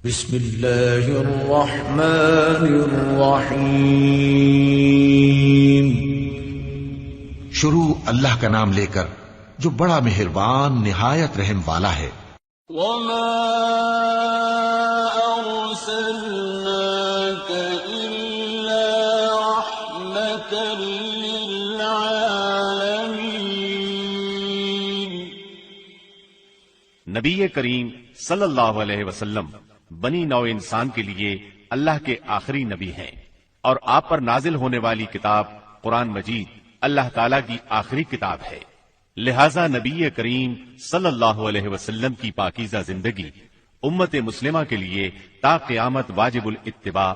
بسم اللہ الرحمن الرحیم۔ شروع اللہ کا نام لے کر جو بڑا مہربان نہایت رحم والا ہے۔ وما أرسلناك إلا رحمة للعالمين۔ نبی کریم صلی اللہ علیہ وسلم بنی نوع انسان کے لیے اللہ کے آخری نبی ہیں، اور آپ پر نازل ہونے والی کتاب قرآن مجید اللہ تعالیٰ کی آخری کتاب ہے، لہذا نبی کریم صلی اللہ علیہ وسلم کی پاکیزہ زندگی امت مسلمہ کے لیے تا قیامت واجب الاتباع،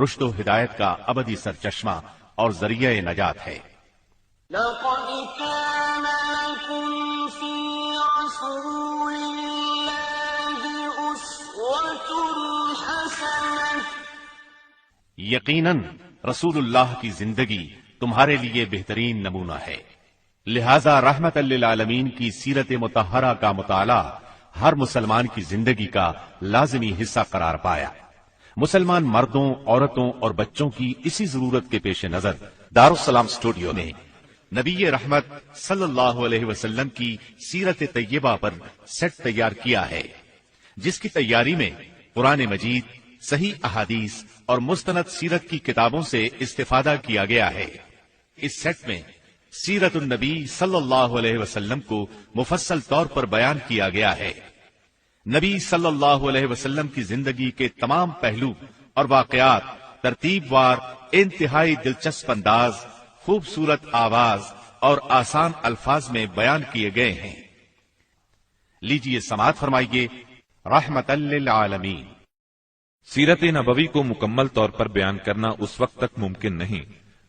رشد و ہدایت کا ابدی سرچشمہ اور ذریعہ نجات ہے۔ لقد كان لكم في رسول الله أسوة حسنة۔ یقیناً رسول اللہ کی زندگی تمہارے لیے بہترین نمونہ ہے، لہذا رحمت للعالمین کی سیرت مطہرہ کا مطالعہ ہر مسلمان کی زندگی کا لازمی حصہ قرار پایا۔ مسلمان مردوں، عورتوں اور بچوں کی اسی ضرورت کے پیش نظر دارالسلام اسٹوڈیو نے نبی رحمت صلی اللہ علیہ وسلم کی سیرت طیبہ پر سیٹ تیار کیا ہے، جس کی تیاری میں قرآن مجید، صحیح احادیث اور مستند سیرت کی کتابوں سے استفادہ کیا گیا ہے۔ اس سیٹ میں سیرت النبی صلی اللہ علیہ وسلم کو مفصل طور پر بیان کیا گیا ہے۔ نبی صلی اللہ علیہ وسلم کی زندگی کے تمام پہلو اور واقعات ترتیب وار، انتہائی دلچسپ انداز، خوبصورت آواز اور آسان الفاظ میں بیان کیے گئے ہیں۔ لیجئے سماعت فرمائیے رحمت للعالمین۔ سیرت نبوی کو مکمل طور پر بیان کرنا اس وقت تک ممکن نہیں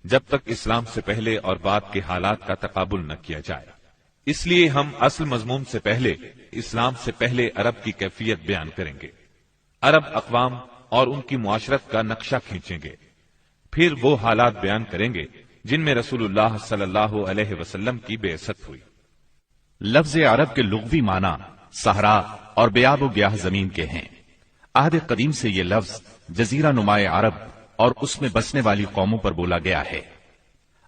جب تک اسلام سے پہلے اور بعد کے حالات کا تقابل نہ کیا جائے، اس لیے ہم اصل مضمون سے پہلے اسلام سے پہلے عرب کی کیفیت بیان کریں گے، عرب اقوام اور ان کی معاشرت کا نقشہ کھینچیں گے، پھر وہ حالات بیان کریں گے جن میں رسول اللہ صلی اللہ علیہ وسلم کی بعثت ہوئی۔ لفظ عرب کے لغوی معنی صحرا اور بیاب و گیاہ زمین کے ہیں۔ عہد قدیم سے یہ لفظ جزیرہ نمائے عرب اور اس میں بسنے والی قوموں پر بولا گیا ہے۔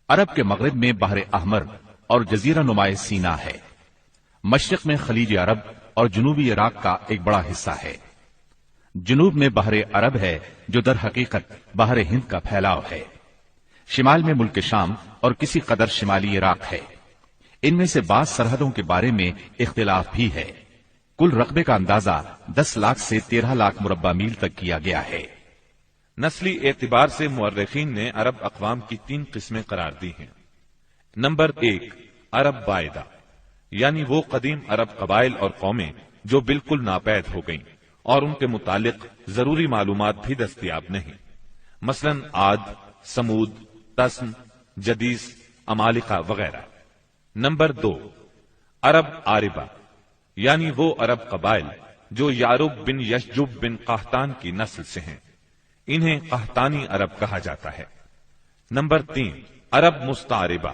عرب کے مغرب میں بحر احمر اور جزیرہ نمائے سینا ہے، مشرق میں خلیج عرب اور جنوبی عراق کا ایک بڑا حصہ ہے، جنوب میں بحر عرب ہے جو در حقیقت بحر ہند کا پھیلاؤ ہے، شمال میں ملک شام اور کسی قدر شمالی عراق ہے۔ ان میں سے بعض سرحدوں کے بارے میں اختلاف بھی ہے۔ کل رقبے کا اندازہ 10 لاکھ سے 13 لاکھ مربع میل تک کیا گیا ہے۔ نسلی اعتبار سے مورخین نے عرب اقوام کی 3 قسمیں قرار دی ہیں۔ نمبر 1، عرب بائدہ، یعنی وہ قدیم عرب قبائل اور قومیں جو بالکل ناپید ہو گئیں اور ان کے متعلق ضروری معلومات بھی دستیاب نہیں، مثلا عاد، سمود، تسم، جدیس، عمالقہ وغیرہ۔ نمبر 2، عرب عاربہ، یعنی وہ عرب قبائل جو یارب بن یشجب بن قحطان کی نسل سے ہیں، انہیں قحطانی عرب کہا جاتا ہے۔ نمبر 3، عرب مستعربہ،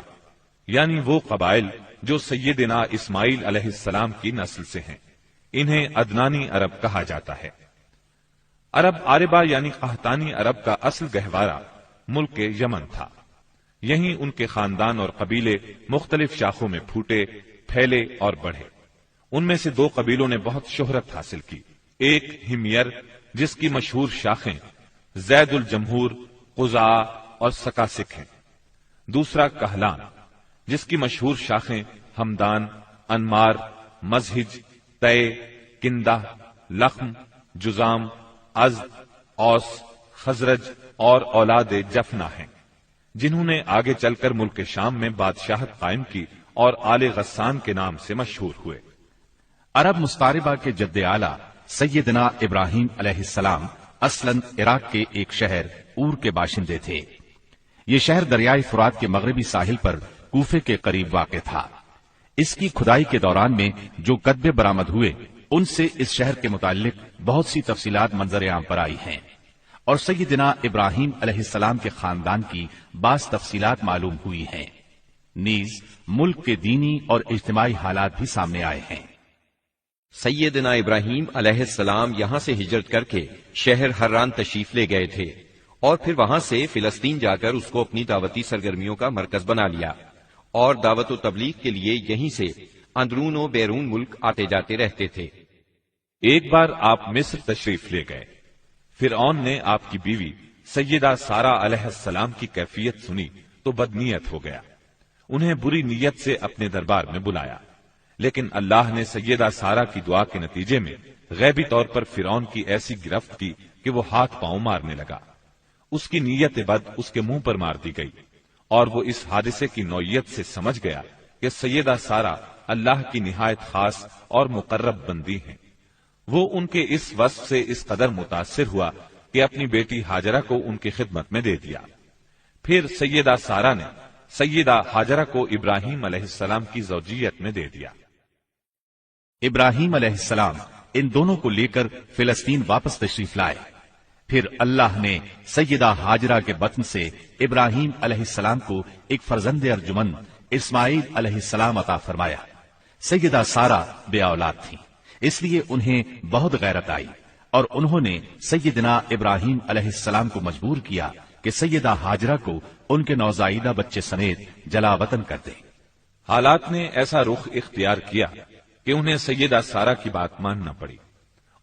یعنی وہ قبائل جو سیدنا اسماعیل علیہ السلام کی نسل سے ہیں، انہیں عدنانی عرب کہا جاتا ہے۔ عرب عاربہ یعنی قحطانی عرب کا اصل گہوارہ ملک یمن تھا، یہیں ان کے خاندان اور قبیلے مختلف شاخوں میں پھوٹے، پھیلے اور بڑھے۔ ان میں سے 2 قبیلوں نے بہت شہرت حاصل کی، ایک ہمیر جس کی مشہور شاخیں زید الجمہور، قزاع اور سکاسک ہیں، دوسرا کہلان جس کی مشہور شاخیں ہمدان، انمار، مزہج، تے، کندہ، لخم، جزام، ازد، اوس، خزرج اور اولاد جفنا ہیں، جنہوں نے آگے چل کر ملک شام میں بادشاہت قائم کی اور آل غسان کے نام سے مشہور ہوئے۔ عرب مستعربہ کے جد اعلیٰ سیدنا ابراہیم علیہ السلام اصلاً عراق کے ایک شہر اور کے باشندے تھے۔ یہ شہر دریائے فرات کے مغربی ساحل پر کوفے کے قریب واقع تھا۔ اس کی کھدائی کے دوران میں جو کتبے برآمد ہوئے ان سے اس شہر کے متعلق بہت سی تفصیلات منظر عام پر آئی ہیں، اور سیدنا ابراہیم علیہ السلام کے خاندان کی بعض تفصیلات معلوم ہوئی ہیں، نیز ملک کے دینی اور اجتماعی حالات بھی سامنے آئے ہیں۔ سیدنا ابراہیم علیہ السلام یہاں سے ہجرت کر کے شہر حران تشریف لے گئے تھے اور پھر وہاں سے فلسطین جا کر اس کو اپنی دعوتی سرگرمیوں کا مرکز بنا لیا اور دعوت و تبلیغ کے لیے یہیں سے اندرون و بیرون ملک آتے جاتے رہتے تھے۔ ایک بار آپ مصر تشریف لے گئے۔ فرعون نے آپ کی بیوی سیدہ سارہ علیہ السلام کی کیفیت سنی تو بدنیت ہو گیا، انہیں بری نیت سے اپنے دربار میں بلایا، لیکن اللہ نے سیدہ سارہ کی دعا کے نتیجے میں غیبی طور پر فرعون کی ایسی گرفت کی کہ وہ ہاتھ پاؤں مارنے لگا۔ اس کی نیت بد اس کے منہ پر مار دی گئی اور وہ اس حادثے کی نوعیت سے سمجھ گیا کہ سیدہ سارہ اللہ کی نہایت خاص اور مقرب بندی ہیں۔ وہ ان کے اس وصف سے اس قدر متاثر ہوا کہ اپنی بیٹی ہاجرہ کو ان کی خدمت میں دے دیا۔ پھر سیدہ سارہ نے سیدہ ہاجرہ کو ابراہیم علیہ السلام کی زوجیت میں دے دیا۔ ابراہیم علیہ السلام ان دونوں کو لے کر فلسطین واپس تشریف لائے۔ پھر اللہ نے سیدہ ہاجرہ کے بطن سے ابراہیم علیہ السلام کو ایک فرزند ارجمند اسماعیل علیہ السلام عطا فرمایا۔ سیدہ سارہ بے اولاد تھیں، اس لیے انہیں بہت غیرت آئی اور انہوں نے سیدنا ابراہیم علیہ السلام کو مجبور کیا کہ سیدہ ہاجرہ کو ان کے نوزائیدہ بچے سمیت جلا وطن کر دیں۔ حالات نے ایسا رخ اختیار کیا کہ انہیں سیدہ سارہ کی بات ماننا پڑی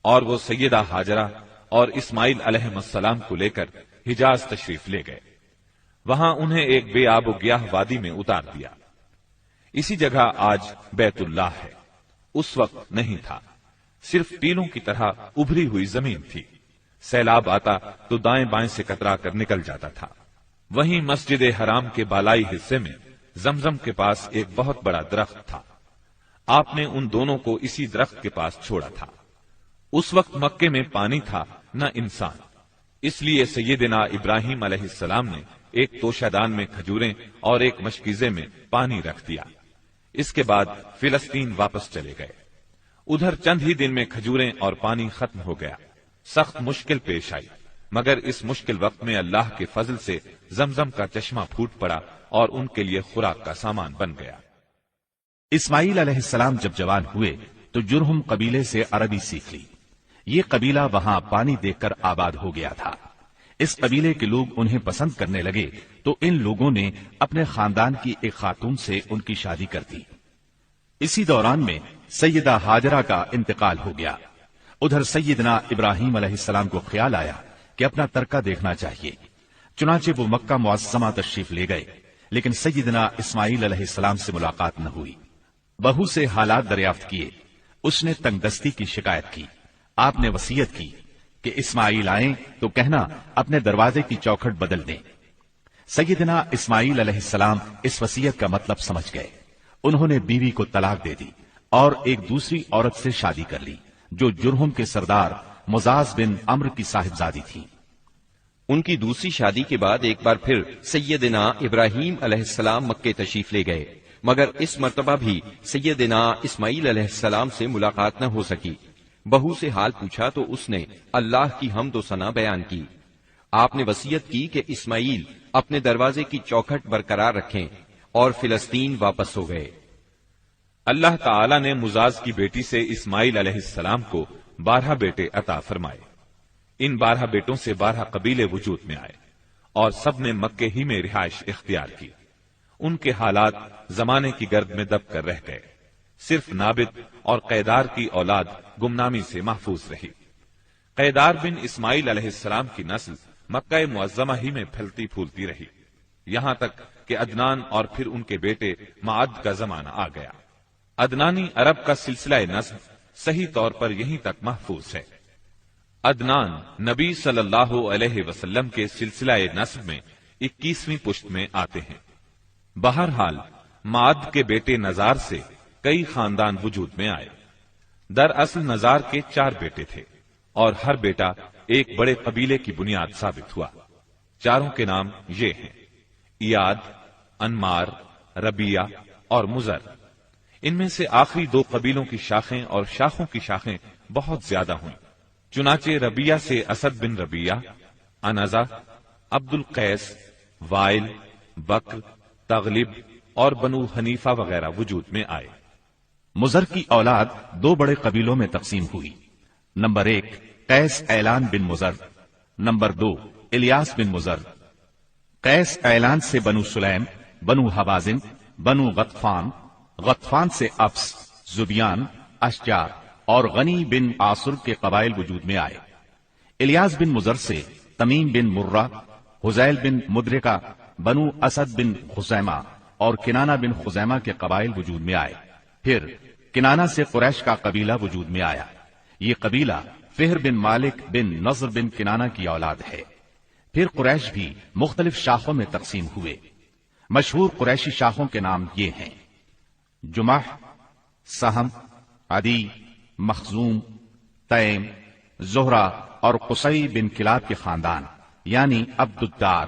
اور وہ سیدہ ہاجرہ اور اسماعیل علیہ السلام کو لے کر حجاز تشریف لے گئے۔ وہاں انہیں ایک بے آب و گیاہ وادی میں اتار دیا۔ اسی جگہ آج بیت اللہ ہے، اس وقت نہیں تھا، صرف ٹیلوں کی طرح ابھری ہوئی زمین تھی۔ سیلاب آتا تو دائیں بائیں سے کترا کر نکل جاتا تھا۔ وہیں مسجد حرام کے بالائی حصے میں زمزم کے پاس ایک بہت بڑا درخت تھا۔ آپ نے ان دونوں کو اسی درخت کے پاس چھوڑا تھا۔ اس وقت مکے میں پانی تھا نہ انسان، اس لیے سیدنا ابراہیم علیہ السلام نے ایک توشہ دان میں کھجوریں اور ایک مشکیزے میں پانی رکھ دیا۔ اس کے بعد فلسطین واپس چلے گئے۔ ادھر چند ہی دن میں کھجوریں اور پانی ختم ہو گیا۔ سخت مشکل پیش آئی، مگر اس مشکل وقت میں اللہ کے فضل سے زمزم کا چشمہ پھوٹ پڑا اور ان کے لیے خوراک کا سامان بن گیا۔ اسماعیل علیہ السلام جب جوان ہوئے تو جرہم قبیلے سے عربی سیکھ لی۔ یہ قبیلہ وہاں پانی دیکھ کر آباد ہو گیا تھا۔ اس قبیلے کے لوگ انہیں پسند کرنے لگے تو ان لوگوں نے اپنے خاندان کی ایک خاتون سے ان کی شادی کر دی۔ اسی دوران میں سیدہ ہاجرہ کا انتقال ہو گیا۔ ادھر سیدنا ابراہیم علیہ السلام کو خیال آیا کہ اپنا ترکہ دیکھنا چاہیے، چنانچہ وہ مکہ معظمہ تشریف لے گئے، لیکن سیدنا اسماعیل علیہ السلام سے ملاقات نہ ہوئی۔ بہو سے حالات دریافت کیے، اس نے تنگ دستی کی شکایت کی۔ آپ نے وصیت کی کہ اسماعیل آئیں تو کہنا اپنے دروازے کی چوکھٹ بدل دیں۔ سیدنا اسماعیل علیہ السلام اس وصیت کا مطلب سمجھ گئے۔ انہوں نے بیوی کو طلاق دے دی اور ایک دوسری عورت سے شادی کر لی جو جرہم کے سردار مزاز بن عمرو کی صاحبزادی تھی۔ ان کی دوسری شادی کے بعد ایک بار پھر سیدنا ابراہیم علیہ السلام مکے تشریف لے گئے، مگر اس مرتبہ بھی سیدنا اسماعیل علیہ السلام سے ملاقات نہ ہو سکی۔ بہو سے حال پوچھا تو اس نے اللہ کی حمد و ثنا بیان کی۔ آپ نے وصیت کی کہ اسماعیل اپنے دروازے کی چوکھٹ برقرار رکھیں اور فلسطین واپس ہو گئے۔ اللہ تعالی نے مزاز کی بیٹی سے اسماعیل علیہ السلام کو 12 بیٹے عطا فرمائے۔ ان 12 بیٹوں سے 12 قبیلے وجود میں آئے اور سب نے مکے ہی میں رہائش اختیار کی۔ ان کے حالات زمانے کی گرد میں دب کر رہ گئے۔ صرف نابت اور قیدار کی اولاد گمنامی سے محفوظ رہی۔ قیدار بن اسماعیل علیہ السلام کی نسل مکہ معظمہ ہی میں پھلتی پھولتی رہی، یہاں تک کہ عدنان اور پھر ان کے بیٹے معد کا زمانہ آ گیا۔ عدنانی عرب کا سلسلہ نسب صحیح طور پر یہیں تک محفوظ ہے۔ عدنان نبی صلی اللہ علیہ وسلم کے سلسلہ نسب میں 21ویں پشت میں آتے ہیں۔ بہرحال معد کے بیٹے نزار سے کئی خاندان وجود میں آئے۔ دراصل نزار کے 4 بیٹے تھے اور ہر بیٹا ایک بڑے قبیلے کی بنیاد ثابت ہوا۔ چاروں کے نام یہ ہیں: ایاد، انمار، ربیہ اور مزر۔ ان میں سے آخری 2 قبیلوں کی شاخیں اور شاخوں کی شاخیں بہت زیادہ ہوئیں۔ چنانچہ ربیہ سے اسد بن ربیہ، انزا، عبد القیس، وائل، بکر، تغلب اور بنو حنیفہ وغیرہ وجود میں آئے۔ مزر کی اولاد دو بڑے قبیلوں میں تقسیم ہوئی۔ نمبر 1 قیس اعلان بن مزر، نمبر 2 الیاس بن مزر۔ قیس اعلان سے بنو سلیم، بنو حوازن، بنو غطفان، غطفان سے افس، زبیان، اشجار اور غنی بن عاصر کے قبائل وجود میں آئے۔ الیاس بن مزر سے تمیم بن مرہ، حزیل بن مدرکہ، بنو اسد بن خزیمہ اور کنانہ بن خزیمہ کے قبائل وجود میں آئے۔ پھر کنانہ سے قریش کا قبیلہ وجود میں آیا۔ یہ قبیلہ فہر بن مالک بن نضر بن کنانہ کی اولاد ہے۔ پھر قریش بھی مختلف شاخوں میں تقسیم ہوئے۔ مشہور قریشی شاخوں کے نام یہ ہیں: جمح، سہم، عدی، مخزوم، تیم، زہرہ اور قصی بن کلاب کے خاندان یعنی عبد الدار،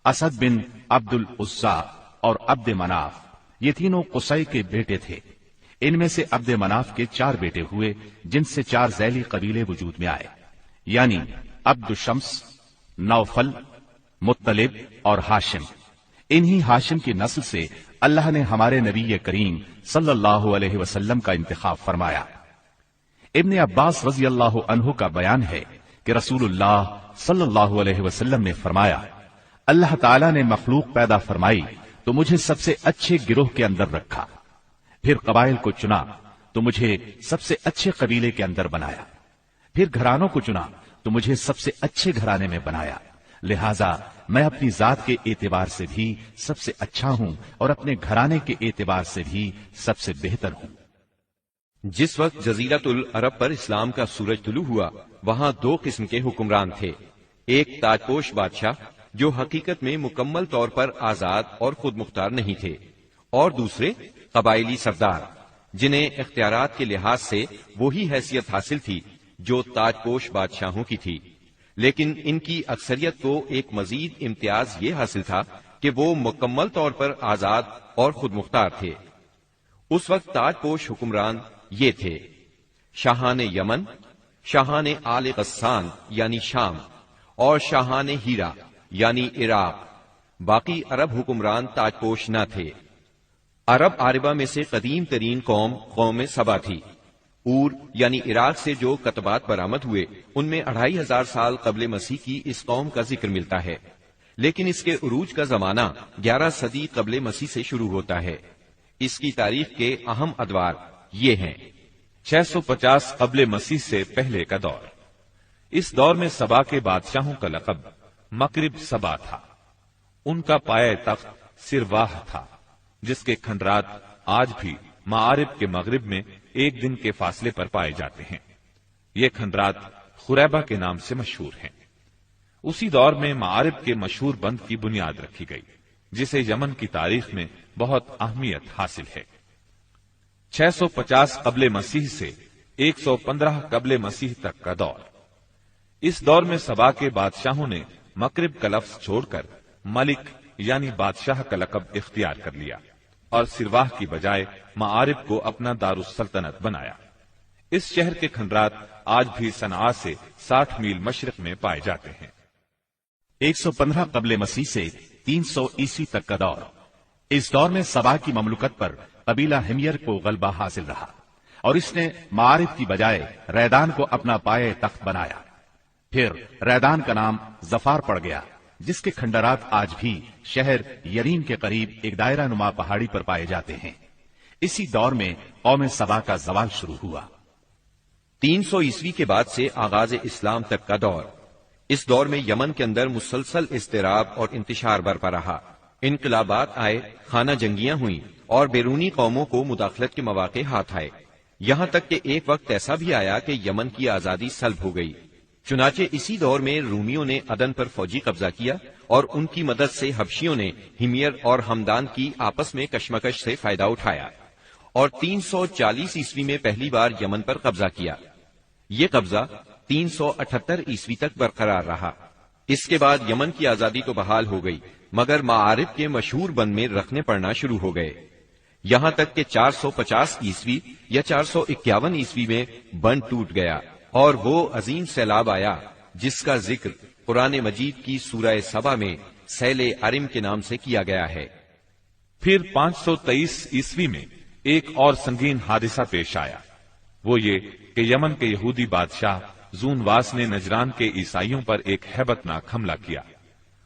اسد بن عبد العزا اور عبد مناف، یہ تینوں قصی کے بیٹے تھے۔ ان میں سے عبد مناف کے 4 بیٹے ہوئے جن سے 4 ذیلی قبیلے وجود میں آئے، یعنی عبد الشمس، نوفل، مطلب اور ہاشم۔ انہی ہاشم کی نسل سے اللہ نے ہمارے نبی کریم صلی اللہ علیہ وسلم کا انتخاب فرمایا۔ ابن عباس رضی اللہ عنہ کا بیان ہے کہ رسول اللہ صلی اللہ علیہ وسلم نے فرمایا، اللہ تعالیٰ نے مخلوق پیدا فرمائی تو مجھے سب سے اچھے گروہ کے اندر رکھا، پھر قبائل کو چنا تو مجھے سب سے اچھے قبیلے کے اندر بنایا، پھر گھرانوں کو چنا تو مجھے سب سے اچھے گھرانے میں بنایا، لہذا میں اپنی ذات کے اعتبار سے بھی سب سے اچھا ہوں اور اپنے گھرانے کے اعتبار سے بھی سب سے بہتر ہوں۔ جس وقت جزیرۃ العرب پر اسلام کا سورج طلوع ہوا، وہاں 2 قسم کے حکمران تھے، ایک تاج پوش بادشاہ جو حقیقت میں مکمل طور پر آزاد اور خود مختار نہیں تھے، اور دوسرے قبائلی سردار جنہیں اختیارات کے لحاظ سے وہی حیثیت حاصل تھی جو تاج پوش بادشاہوں کی تھی، لیکن ان کی اکثریت کو ایک مزید امتیاز یہ حاصل تھا کہ وہ مکمل طور پر آزاد اور خود مختار تھے۔ اس وقت تاج پوش حکمران یہ تھے: شاہان یمن، شاہان آل غسان یعنی شام، اور شاہان ہیرا یعنی عراق۔ باقی عرب حکمران تاج پوش نہ تھے۔ عرب عاربہ میں سے قدیم ترین قوم سبا تھی۔ اور یعنی عراق سے جو کتبات برآمد ہوئے ان میں 2500 سال قبل مسیح کی اس قوم کا ذکر ملتا ہے، لیکن اس کے عروج کا زمانہ 11 صدی قبل مسیح سے شروع ہوتا ہے۔ اس کی تاریخ کے اہم ادوار یہ ہیں: 650 قبل مسیح سے پہلے کا دور۔ اس دور میں سبا کے بادشاہوں کا لقب مکرب سبا تھا۔ ان کا پایہ تخت سرواہ تھا، جس کے کھنڈرات آج بھی معارب کے مغرب میں 1 دن کے فاصلے پر پائے جاتے ہیں۔ یہ کھنڈرات خریبہ کے نام سے مشہور ہیں۔ اسی دور میں معارب کے مشہور بند کی بنیاد رکھی گئی، جسے یمن کی تاریخ میں بہت اہمیت حاصل ہے۔ 650 قبل مسیح سے 115 قبل مسیح تک کا دور۔ اس دور میں سبا کے بادشاہوں نے مکرب کا لفظ چھوڑ کر ملک یعنی بادشاہ کا لقب اختیار کر لیا اور سرواہ کی بجائے معارب کو اپنا دارالسلطنت بنایا۔ اس شہر کے کھنڈرات آج بھی صنعاء سے 60 میل مشرق میں پائے جاتے ہیں۔ 115 قبل مسیح سے 300 عیسوی تک کا دور۔ اس دور میں سبا کی مملکت پر قبیلہ ہمیر کو غلبہ حاصل رہا اور اس نے معارب کی بجائے ریدان کو اپنا پایہ تخت بنایا۔ پھر ریدان کا نام ظفار پڑ گیا، جس کے کھنڈرات آج بھی شہر یرین کے قریب ایک دائرہ نما پہاڑی پر پائے جاتے ہیں۔ اسی دور میں قوم سبا کا زوال شروع ہوا۔ 300 عیسوی کے بعد سے آغاز اسلام تک کا دور۔ اس دور میں یمن کے اندر مسلسل اضطراب اور انتشار برپا رہا۔ انقلابات آئے، خانہ جنگیاں ہوئیں اور بیرونی قوموں کو مداخلت کے مواقع ہاتھ آئے، یہاں تک کہ ایک وقت ایسا بھی آیا کہ یمن کی آزادی سلب ہو گئی۔ چنانچہ اسی دور میں رومیوں نے عدن پر فوجی قبضہ کیا اور ان کی مدد سے حبشیوں نے ہمیر اور ہمدان کی آپس میں کشمکش سے فائدہ اٹھایا اور 340 عیسوی میں پہلی بار یمن پر قبضہ کیا۔ یہ قبضہ 378 عیسوی تک برقرار رہا۔ اس کے بعد یمن کی آزادی تو بحال ہو گئی، مگر معارب کے مشہور بند میں رکھنے پڑنا شروع ہو گئے، یہاں تک کہ 450 عیسوی یا 451 عیسوی میں بند ٹوٹ گیا اور وہ عظیم سیلاب آیا جس کا ذکر قرآن مجید کی سورہ سبا میں سیل عرم کے نام سے کیا گیا ہے۔ پھر 523 عیسوی میں ایک اور سنگین حادثہ پیش آیا، وہ یہ کہ یمن کے یہودی بادشاہ زونواس نے نجران کے عیسائیوں پر ایک ہیبت ناک حملہ کیا،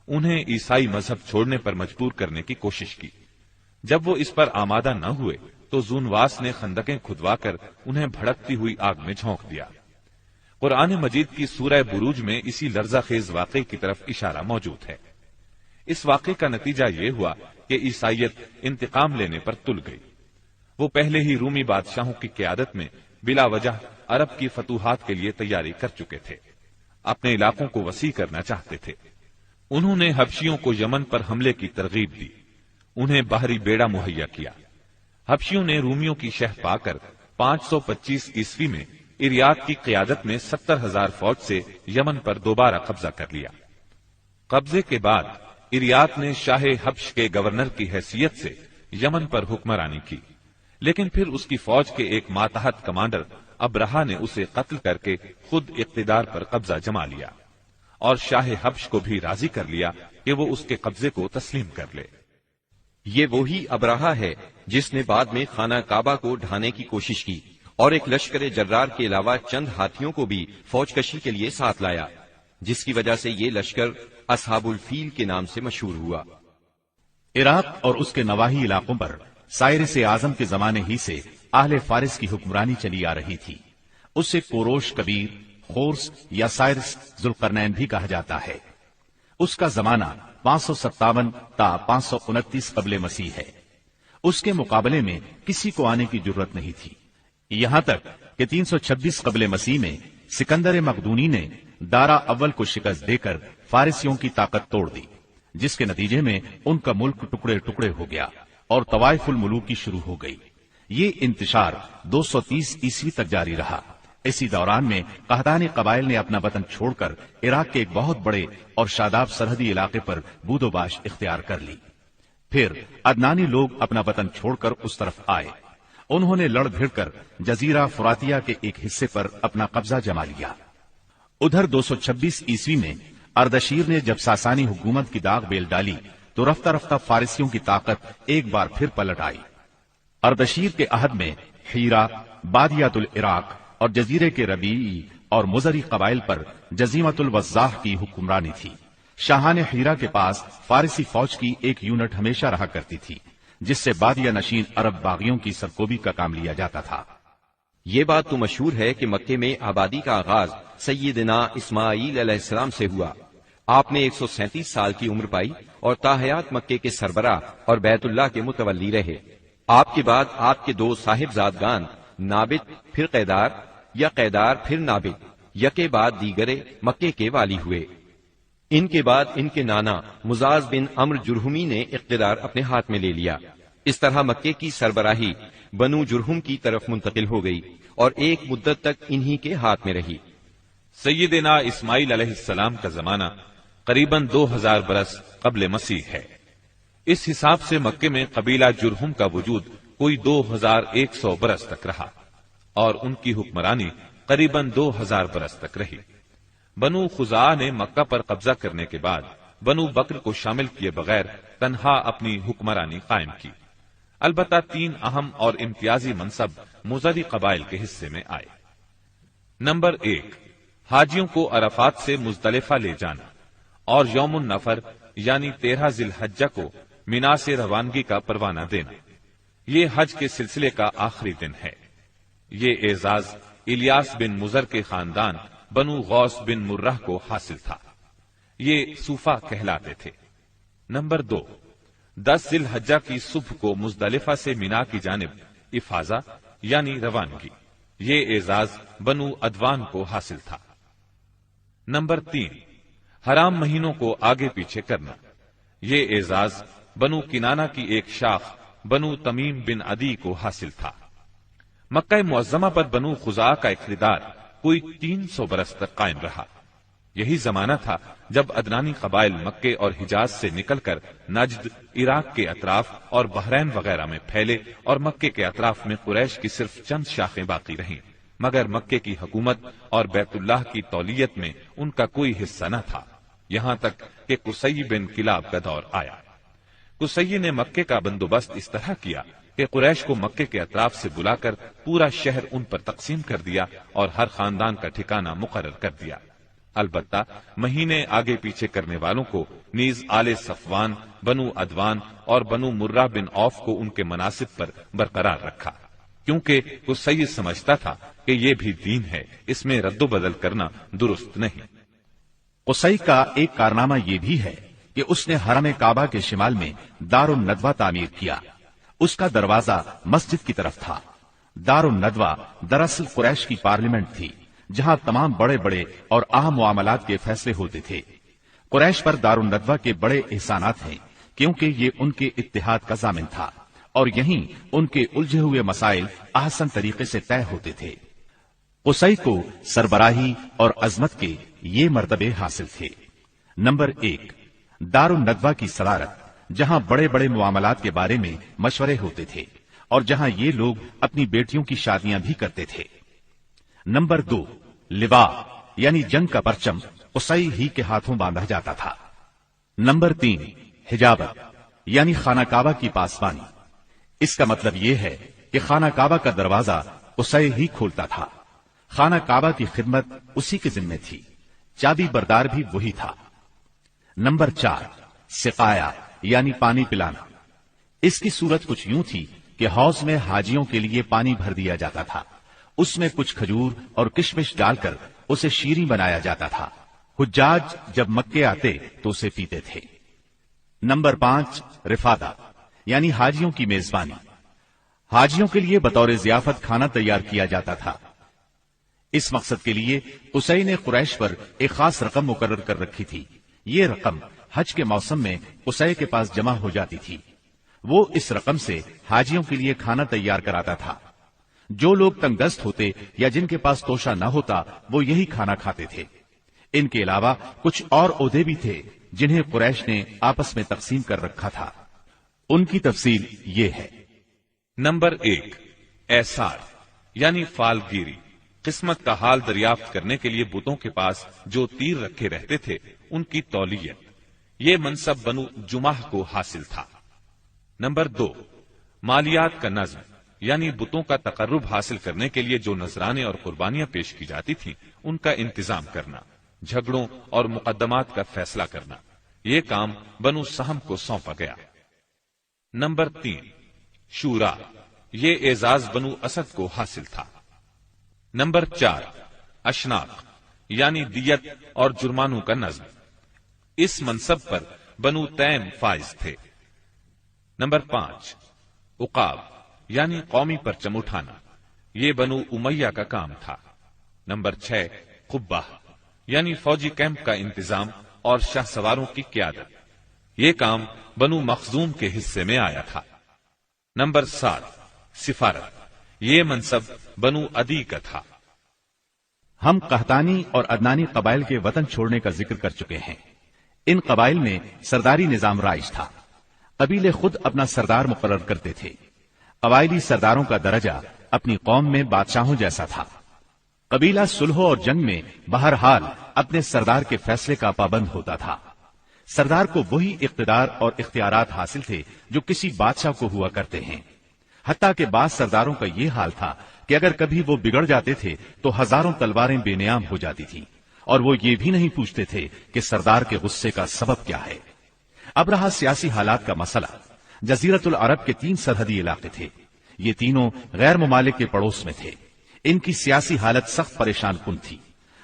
انہیں عیسائی مذہب چھوڑنے پر مجبور کرنے کی کوشش کی۔ جب وہ اس پر آمادہ نہ ہوئے تو زونواس نے خندقیں کھدوا کر انہیں بھڑکتی ہوئی آگ میں جھونک دیا۔ قرآن مجید کی سورہ بروج میں اسی لرزہ خیز واقعے کی طرف اشارہ موجود ہے۔ اس واقعے کا نتیجہ یہ ہوا کہ عیسائیت انتقام لینے پر تل گئی۔ وہ پہلے ہی رومی بادشاہوں کی قیادت میں بلا وجہ عرب کی فتوحات کے لیے تیاری کر چکے تھے، اپنے علاقوں کو وسیع کرنا چاہتے تھے۔ انہوں نے حبشیوں کو یمن پر حملے کی ترغیب دی، انہیں باہری بیڑا مہیا کیا۔ حبشیوں نے رومیوں کی شہ پا کر 525 عیسوی میں اریات کی قیادت میں 70,000 فوج سے یمن پر دوبارہ قبضہ کر لیا۔ قبضے کے بعد اریات نے شاہ حبش کے گورنر کی حیثیت سے یمن پر حکمرانی کی، لیکن پھر اس کی فوج کے ایک ماتحت کمانڈر ابرہا نے اسے قتل کر کے خود اقتدار پر قبضہ جما لیا اور شاہ حبش کو بھی راضی کر لیا کہ وہ اس کے قبضے کو تسلیم کر لے۔ یہ وہی ابرہا ہے جس نے بعد میں خانہ کعبہ کو ڈھانے کی کوشش کی اور ایک لشکر جرار کے علاوہ چند ہاتھیوں کو بھی فوج کشی کے لیے ساتھ لایا، جس کی وجہ سے یہ لشکر اصحاب الفیل کے نام سے مشہور ہوا۔ عراق اور اس کے نواحی علاقوں پر سائرس اعظم کے زمانے ہی سے اہل فارس کی حکمرانی چلی آ رہی تھی۔ اسے کوروش کبیر، خورس یا سائرس ذوالقرنین بھی کہا جاتا ہے۔ اس کا زمانہ 557 تا 529 قبل مسیح ہے۔ اس کے مقابلے میں کسی کو آنے کی جرت نہیں تھی، یہاں تک کہ 326 قبل مسیح میں سکندر مقدونی نے دارا اول کو شکست دے کر فارسیوں کی طاقت توڑ دی، جس کے نتیجے میں ان کا ملک ٹکڑے ٹکڑے ہو گیا اور طوائف الملوک کی شروع ہو گئی۔ یہ انتشار 230 عیسوی تک جاری رہا۔ اسی دوران میں قحطانی قبائل نے اپنا وطن چھوڑ کر عراق کے ایک بہت بڑے اور شاداب سرحدی علاقے پر بود و باش اختیار کر لی۔ پھر عدنانی لوگ اپنا وطن چھوڑ کر اس طرف آئے، انہوں نے لڑ بھیڑ کر جزیرہ فراتیہ کے ایک حصے پر اپنا قبضہ جما لیا۔ ادھر 226 عیسوی میں اردشیر نے جب ساسانی حکومت کی داغ بیل ڈالی تو رفتہ رفتہ فارسیوں کی طاقت ایک بار پھر پلٹ آئی۔ اردشیر کے عہد میں حیرہ، بادیات العراق اور جزیرے کے ربیعی اور مزری قبائل پر جزیمت الوضاح کی حکمرانی تھی۔ شاہان حیرہ کے پاس فارسی فوج کی ایک یونٹ ہمیشہ رہا کرتی تھی، جس سے بادیہ نشین عرب باغیوں کی سرکوبی کا کام لیا جاتا تھا۔ یہ بات تو مشہور ہے کہ مکے میں آبادی کا آغاز سیدنا اسماعیل علیہ السلام سے ہوا۔ آپ نے 137 سال کی عمر پائی اور تاحیات مکے کے سربراہ اور بیت اللہ کے متولی رہے۔ آپ کے بعد آپ کے دو صاحبزادگان نابت پھر قیدار یا قیدار پھر نابت یکے بعد دیگرے مکے کے والی ہوئے۔ ان کے بعد ان کے نانا مزاز بن عمر جرہمی نے اقتدار اپنے ہاتھ میں لے لیا۔ اس طرح مکے کی سربراہی بنو جرہم کی طرف منتقل ہو گئی اور ایک مدت تک انہی کے ہاتھ میں رہی۔ سیدنا اسماعیل علیہ السلام کا زمانہ قریباً 2000 برس قبل مسیح ہے۔ اس حساب سے مکے میں قبیلہ جرہم کا وجود کوئی 2100 برس تک رہا اور ان کی حکمرانی قریباً 2000 برس تک رہی۔ بنو خزاعہ نے مکہ پر قبضہ کرنے کے بعد بنو بکر کو شامل کیے بغیر تنہا اپنی حکمرانی قائم کی۔ البتہ 3 اہم اور امتیازی منصب مزری قبائل کے حصے میں آئے۔ نمبر 1، حاجیوں کو عرفات سے مزدلفہ لے جانا اور یوم النفر یعنی 13 ذی الحجہ کو مینا سے روانگی کا پروانہ دینا۔ یہ حج کے سلسلے کا آخری دن ہے۔ یہ اعزاز الیاس بن مزر کے خاندان بنو غوث بن مرہ کو حاصل تھا۔ یہ صوفہ کہلاتے تھے۔ نمبر 2، 10 ذی الحجہ کی صبح کو مزدلفہ سے مینا کی جانب افاضہ یعنی روانگی۔ یہ اعزاز بنو ادوان کو حاصل تھا۔ نمبر 3، حرام مہینوں کو آگے پیچھے کرنا۔ یہ اعزاز بنو کنانہ کی ایک شاخ بنو تمیم بن عدی کو حاصل تھا۔ مکہ معظمہ پر بنو خزاعہ کا اقتدار کوئی 300 برس تک قائم رہا۔ یہی زمانہ تھا جب عدنانی قبائل مکے اور حجاز سے نکل کر نجد، عراق کے اطراف اور بحرین وغیرہ میں پھیلے اور مکے کے اطراف میں قریش کی صرف چند شاخیں باقی رہیں، مگر مکے کی حکومت اور بیت اللہ کی تولیت میں ان کا کوئی حصہ نہ تھا، یہاں تک کہ قصی بن کلاب کا دور آیا۔ قصی نے مکے کا بندوبست اس طرح کیا کہ قریش کو مکے کے اطراف سے بلا کر پورا شہر ان پر تقسیم کر دیا اور ہر خاندان کا ٹھکانہ مقرر کر دیا۔ البتہ مہینے آگے پیچھے کرنے والوں کو نیز آل صفوان، بنو عدوان اور بنو مرہ بن عوف کو ان کے مناصب پر برقرار رکھا، کیونکہ وہ سید سمجھتا تھا کہ یہ بھی دین ہے، اس میں رد و بدل کرنا درست نہیں۔ قصی کا ایک کارنامہ یہ بھی ہے کہ اس نے حرم کعبہ کے شمال میں دار الندوہ تعمیر کیا۔ اس کا دروازہ مسجد کی طرف تھا۔ دار الندوہ دراصل قریش کی پارلیمنٹ تھی، جہاں تمام بڑے بڑے اور اہم معاملات کے فیصلے ہوتے تھے۔ قریش پر دار الندوہ کے بڑے احسانات ہیں، کیونکہ یہ ان کے اتحاد کا ضامن تھا اور یہیں ان کے الجھے ہوئے مسائل احسن طریقے سے طے ہوتے تھے۔ قصی کو سربراہی اور عظمت کے یہ مرتبے حاصل تھے۔ نمبر 1، دار الندوہ کی صدارت، جہاں بڑے بڑے معاملات کے بارے میں مشورے ہوتے تھے اور جہاں یہ لوگ اپنی بیٹیوں کی شادیاں بھی کرتے تھے۔ نمبر 2، لوا یعنی جنگ کا پرچم قصی ہی کے ہاتھوں باندھا جاتا تھا۔ نمبر 3، حجابت یعنی خانہ کعبہ کی پاسبانی۔ اس کا مطلب یہ ہے کہ خانہ کعبہ کا دروازہ قصی ہی کھولتا تھا۔ خانہ کعبہ کی خدمت اسی کے ذمہ تھی، چابی بردار بھی وہی تھا۔ نمبر 4، سقایا یعنی پانی پلانا۔ اس کی صورت کچھ یوں تھی کہ حوض میں حاجیوں کے لیے پانی بھر دیا جاتا تھا، اس میں کچھ کھجور اور کشمش ڈال کر اسے شیریں بنایا جاتا تھا۔ حجاج جب مکے آتے تو اسے پیتے تھے۔ نمبر 5، رفادہ یعنی حاجیوں کی میزبانی۔ حاجیوں کے لیے بطور ضیافت کھانا تیار کیا جاتا تھا۔ اس مقصد کے لیے قصی نے قریش پر ایک خاص رقم مقرر کر رکھی تھی۔ یہ رقم حج کے موسم میں قصی کے پاس جمع ہو جاتی تھی۔ وہ اس رقم سے حاجیوں کے لیے کھانا تیار کراتا تھا۔ جو لوگ تنگ دست ہوتے یا جن کے پاس توشہ نہ ہوتا وہ یہی کھانا کھاتے تھے۔ ان کے علاوہ کچھ اور عہدے بھی تھے جنہیں قریش نے آپس میں تقسیم کر رکھا تھا۔ ان کی تفصیل یہ ہے۔ نمبر 1، ایسار یعنی فال گیری، قسمت کا حال دریافت کرنے کے لیے بتوں کے پاس جو تیر رکھے رہتے تھے ان کی تولیت۔ یہ منصب بنو جماح کو حاصل تھا۔ نمبر 2، مالیات کا نظم یعنی بتوں کا تقرب حاصل کرنے کے لیے جو نذرانے اور قربانیاں پیش کی جاتی تھیں ان کا انتظام کرنا، جھگڑوں اور مقدمات کا فیصلہ کرنا۔ یہ کام بنو سہم کو سونپا گیا۔ نمبر 3، شورا، یہ اعزاز بنو اسد کو حاصل تھا۔ نمبر 4، اشناق یعنی دیت اور جرمانوں کا نظم۔ اس منصب پر بنو تیم فائز تھے۔ نمبر 5، عقاب یعنی قومی پرچم اٹھانا، یہ بنو امیہ کا کام تھا۔ نمبر 6، قبہ یعنی فوجی کیمپ کا انتظام اور شاہ سواروں کی قیادت، یہ کام بنو مخزوم کے حصے میں آیا تھا۔ نمبر 7، سفارت، یہ منصب بنو عدی کا تھا۔ ہم قحطانی اور عدنانی قبائل کے وطن چھوڑنے کا ذکر کر چکے ہیں۔ ان قبائل میں سرداری نظام رائج تھا۔ قبیلے خود اپنا سردار مقرر کرتے تھے۔ قبائلی سرداروں کا درجہ اپنی قوم میں بادشاہوں جیسا تھا۔ قبیلہ صلح اور جنگ میں بہرحال اپنے سردار کے فیصلے کا پابند ہوتا تھا۔ سردار کو وہی اقتدار اور اختیارات حاصل تھے جو کسی بادشاہ کو ہوا کرتے ہیں۔ حتیٰ کہ بعض سرداروں کا یہ حال تھا کہ اگر کبھی وہ بگڑ جاتے تھے تو ہزاروں تلواریں بے نیام ہو جاتی تھیں، اور وہ یہ بھی نہیں پوچھتے تھے کہ سردار کے غصے کا سبب کیا ہے۔ اب رہا سیاسی حالات کا مسئلہ۔ جزیرت العرب کے 3 سرحدی علاقے تھے۔ یہ تینوں غیر ممالک کے پڑوس میں تھے۔ ان کی سیاسی حالت سخت پریشان کن تھی۔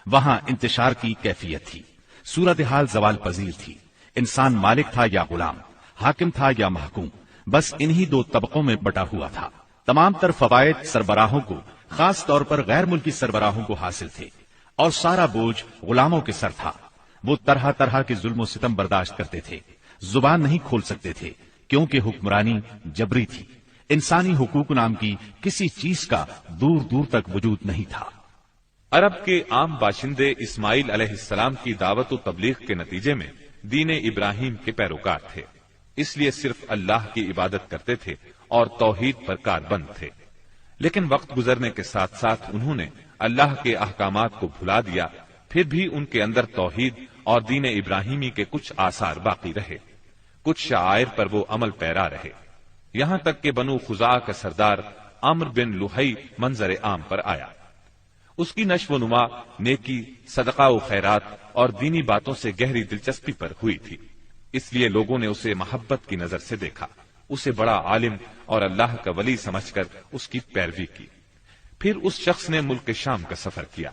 وہاں انتشار کی کیفیت تھی۔ صورتحال زوال پذیر تھی۔ انسان مالک تھا یا غلام، حاکم تھا یا محکوم، بس انہی 2 طبقوں میں بٹا ہوا تھا۔ تمام تر فوائد سربراہوں کو، خاص طور پر غیر ملکی سربراہوں کو حاصل تھے، اور سارا بوجھ غلاموں کے سر تھا۔ وہ طرح طرح کے ظلم و ستم برداشت کرتے تھے، زبان نہیں کھول سکتے تھے کیونکہ حکمرانی جبری تھی۔ انسانی حقوق نام کی کسی چیز کا دور دور تک وجود نہیں تھا۔ عرب کے عام باشندے اسماعیل علیہ السلام کی دعوت و تبلیغ کے نتیجے میں دین ابراہیم کے پیروکار تھے، اس لیے صرف اللہ کی عبادت کرتے تھے اور توحید پر کاربند تھے۔ لیکن وقت گزرنے کے ساتھ ساتھ انہوں نے اللہ کے احکامات کو بھلا دیا، پھر بھی ان کے اندر توحید اور دین ابراہیمی کے کچھ آثار باقی رہے، کچھ شعائر پر وہ عمل پیرا رہے۔ یہاں تک کہ بنو خزاع کا سردار عمرو بن لحی منظر عام پر آیا۔ اس کی نشو و نما نیکی، صدقہ و خیرات اور دینی باتوں سے گہری دلچسپی پر ہوئی تھی، اس لیے لوگوں نے اسے محبت کی نظر سے دیکھا، اسے بڑا عالم اور اللہ کا ولی سمجھ کر اس کی پیروی کی۔ پھر اس شخص نے ملک شام کا سفر کیا،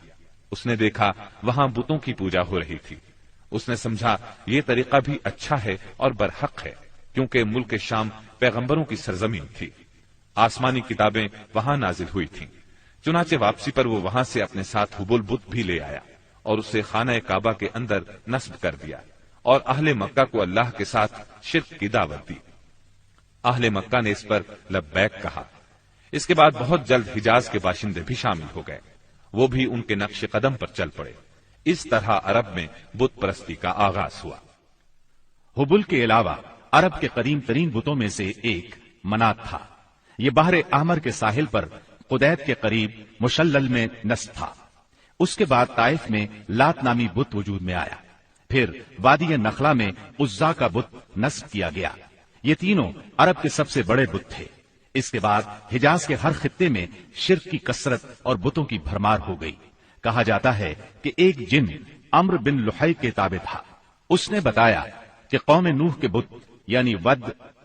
اس نے دیکھا وہاں بتوں کی پوجا ہو رہی تھی۔ اس نے سمجھا یہ طریقہ بھی اچھا ہے اور برحق ہے، کیونکہ ملک شام پیغمبروں کی سرزمین تھی، آسمانی کتابیں وہاں نازل ہوئی تھیں۔ چنانچہ واپسی پر وہ وہاں سے اپنے ساتھ حبل بت بھی لے آیا اور اسے خانہ کعبہ کے اندر نصب کر دیا اور اہل مکہ کو اللہ کے ساتھ شرک کی دعوت دی۔ اہل مکہ نے اس پر لبیک کہا۔ اس کے بعد بہت جلد حجاز کے باشندے بھی شامل ہو گئے، وہ بھی ان کے نقش قدم پر چل پڑے۔ اس طرح عرب میں بت پرستی کا آغاز ہوا۔ حبل کے علاوہ عرب کے قدیم ترین بتوں میں سے ایک منات تھا۔ یہ بحر احمر کے ساحل پر قدیت کے قریب مشلل میں نصب تھا۔ اس کے بعد طائف میں لات نامی بت وجود میں آیا، پھر وادی نخلا میں عزا کا بت نصب کیا گیا۔ یہ تینوں عرب کے سب سے بڑے بت تھے۔ اس کے بعد حجاز کے ہر خطے میں شرک کی کثرت اور بتوں کی بھرمار ہو گئی۔ کہا جاتا ہے کہ ایک جن عمرو بن لحی کے تابع تھا، اس نے بتایا کہ قوم نوح کے بت یعنی ود،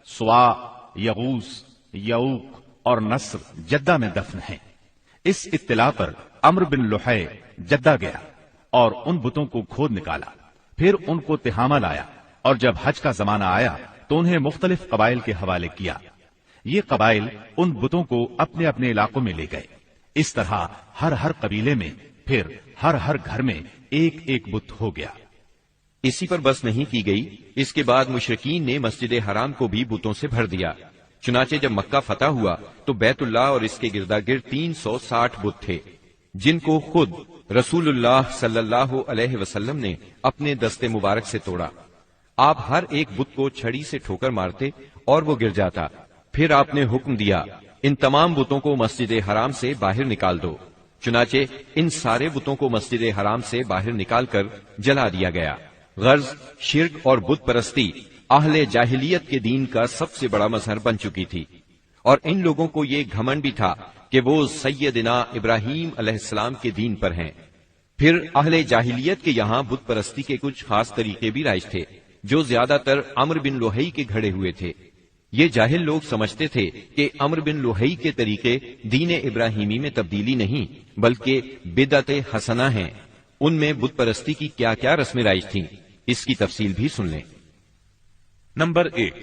سوا، یغوث، یعوق اور نصر جدہ میں دفن ہیں۔ اس اطلاع پر عمرو بن لحی جدہ گیا اور ان بتوں کو کھود نکالا، پھر ان کو تہامہ لایا، اور جب حج کا زمانہ آیا تو انہیں مختلف قبائل کے حوالے کیا۔ یہ قبائل ان بتوں کو اپنے اپنے علاقوں میں لے گئے۔ اس طرح ہر قبیلے میں پھر ہر گھر میں ایک ایک بت ہو گیا۔ اسی پر بس نہیں کی گئی، اس کے بعد مشرکین نے مسجد حرام کو بھی بتوں سے بھر دیا۔ چنانچہ جب مکہ فتح ہوا تو بیت اللہ اور اس کے گردا گرد 360 بت تھے، جن کو خود رسول اللہ صلی اللہ علیہ وسلم نے اپنے دست مبارک سے توڑا۔ آپ ہر ایک بت کو چھڑی سے ٹھوکر مارتے اور وہ گر جاتا۔ پھر آپ نے حکم دیا ان تمام بتوں کو مسجد حرام سے باہر نکال دو۔ چنانچہ ان سارے بتوں کو مسجد حرام سے باہر نکال کر جلا دیا گیا۔ غرض شرک اور بت پرستی اہل جاہلیت کے دین کا سب سے بڑا مظہر بن چکی تھی، اور ان لوگوں کو یہ گھمنڈ بھی تھا کہ وہ سیدنا ابراہیم علیہ السلام کے دین پر ہیں۔ پھر اہل جاہلیت کے یہاں بت پرستی کے کچھ خاص طریقے بھی رائج تھے، جو زیادہ تر عمرو بن لحی کے گھڑے ہوئے تھے۔ یہ جاہل لوگ سمجھتے تھے کہ عمرو بن لحی کے طریقے دین ابراہیمی میں تبدیلی نہیں بلکہ بدعت حسنہ ہیں۔ ان میں بت پرستی کی کیا کیا رسمیں رائج تھیں، اس کی تفصیل بھی سن لیں۔ نمبر 1،